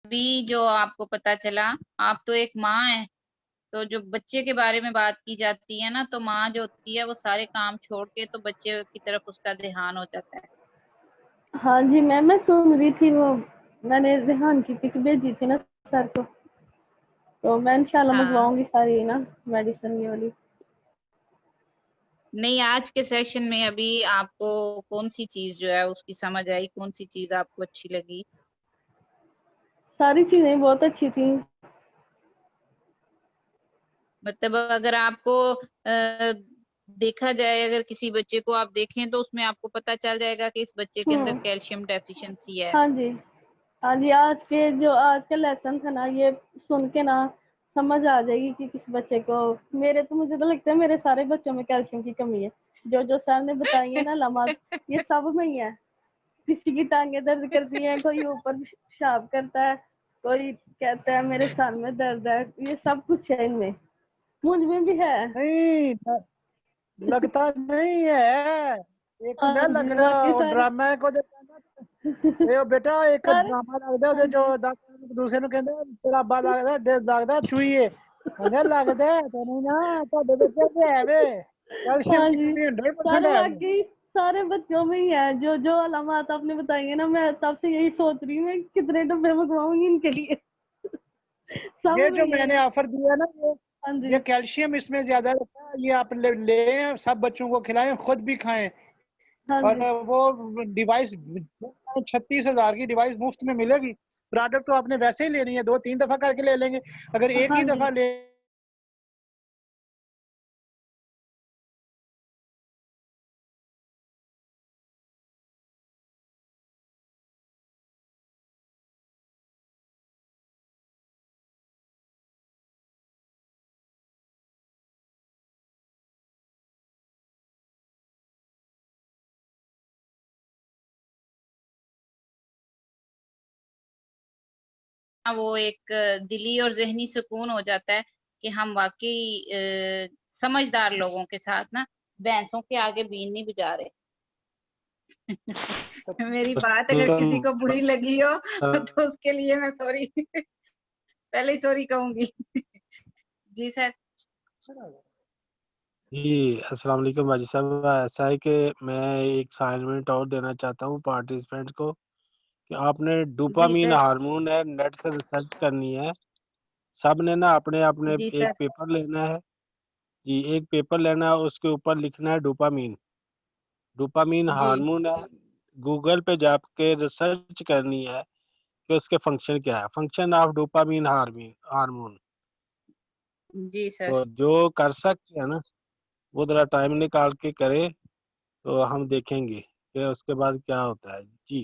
अभी जो आपको पता चला, आप तो एक माँ है, तो जो बच्चे के बारे में बात की जाती है ना, तो माँ जो होती है वो सारे काम छोड़ के तो बच्चे की तरफ उसका ध्यान हो जाता है। हाँ जी मैम, मैं सुन रही थी वो मैंने रिहान की पिक भेजी थी ना सर को, तो मैं इंशाल्लाह हाँ मंगवाऊंगी सारी ना मेडिसिन ये वाली। नहीं, आज के सेशन में अभी आपको कौन सी चीज जो है उसकी समझ आई, कौन सी चीज आपको अच्छी लगी? सारी चीजें बहुत अच्छी थी। मतलब अगर आपको देखा जाए, अगर किसी बच्चे को आप देखें तो उसमें आपको पता चल जाएगा कि इस बच्चे के अंदर कैल्शियम डेफिशिएंसी है। हाँ जी, हाँ जी, आज का लेसन था ना, ये सुन के ना समझ आ जाएगी कि किस बच्चे को। मुझे तो लगता है मेरे सारे बच्चों में कैल्शियम की कमी है। जो सर ने बताई है ना लम्हात, ये सब में ही है। किसी की टांगे दर्द करती है, कोई ऊपर पेशाब करता है, कोई कहता है मेरे सर में दर्द है, ये सब कुछ है इनमें, मुझ में भी है। नहीं लगता नहीं है, एक हाँ ना जी, लगना बाकी और सारे ड्रामा को ਇਹ ਬੇਟਾ ਇੱਕ सारे ਡਰਾਮਾ ਲੱਗਦਾ हाँ ਉਹਦੇ जी, ਜੋ ਦੂਸਰੇ ਨੂੰ ਕਹਿੰਦੇ ਤੇਰਾ ਅੱਬਾ ਲੱਗਦਾ ਦਿਲ ਲੱਗਦਾ ਚੂਹੀਏ ਕਹਿੰਦੇ ਲੱਗਦਾ ਤੈਨੂੰ ਨਾ ਤੁਹਾਡੇ ਬੱਚੇ ਤੇ ਹੈ ਵੇ ਕੈਲਸ਼ੀਅਮ हाँ की जी, कमी 100% सारे है वो। वाकई सारे बच्चों में ही है। जो जो अलामत आपने बताई है ना, मैं तब से यही सोच रही हूँ मैं कितने डब्बे मंगवाऊंगी इनके लिए। सब ये में जो ही मैंने है। ऑफर दिया ना हाँ जी, ये कैल्शियम इसमें ज्यादा रहता है, ये आप ले सब बच्चों को खिलाएं, खुद भी खाएं। हाँ और जी, वो डिवाइस 36,000 की डिवाइस मुफ्त में मिलेगी। प्रोडक्ट तो आपने वैसे ही लेनी है, 2-3 दफा करके ले लेंगे, अगर एक हाँ ही जी, दफा ले वो एक दिली और जहनी सुकून हो जाता है कि हम वाकई समझदार लोगों के साथ ना भैंसों के आगे बीन नहीं बजा रहे। मेरी बात अगर किसी को बुरी लगी हो तो उसके लिए मैं सॉरी पहले ही सॉरी कहूंगी। जी सर। जी अस्सलाम वालेकुम वाजी साहब। ऐसा है कि मैं एक असाइनमेंट और देना चाहता हूँ पार्टिसिपेंट को कि आपने जी डोपामीन सर। हार्मोन है, नेट से रिसर्च करनी है। सब ने ना अपने अपने जी एक सर। पेपर लेना है जी, एक पेपर लेना है, उसके ऊपर लिखना है डोपामीन। डोपामीन जी हार्मोन है, गूगल पे जाके रिसर्च करनी है कि उसके फंक्शन क्या है, फंक्शन ऑफ डोपामीन हार्मोन। जी सर। तो जो कर सकते हैं ना वो जरा टाइम निकाल के करे तो हम देखेंगे कि उसके बाद क्या होता है। जी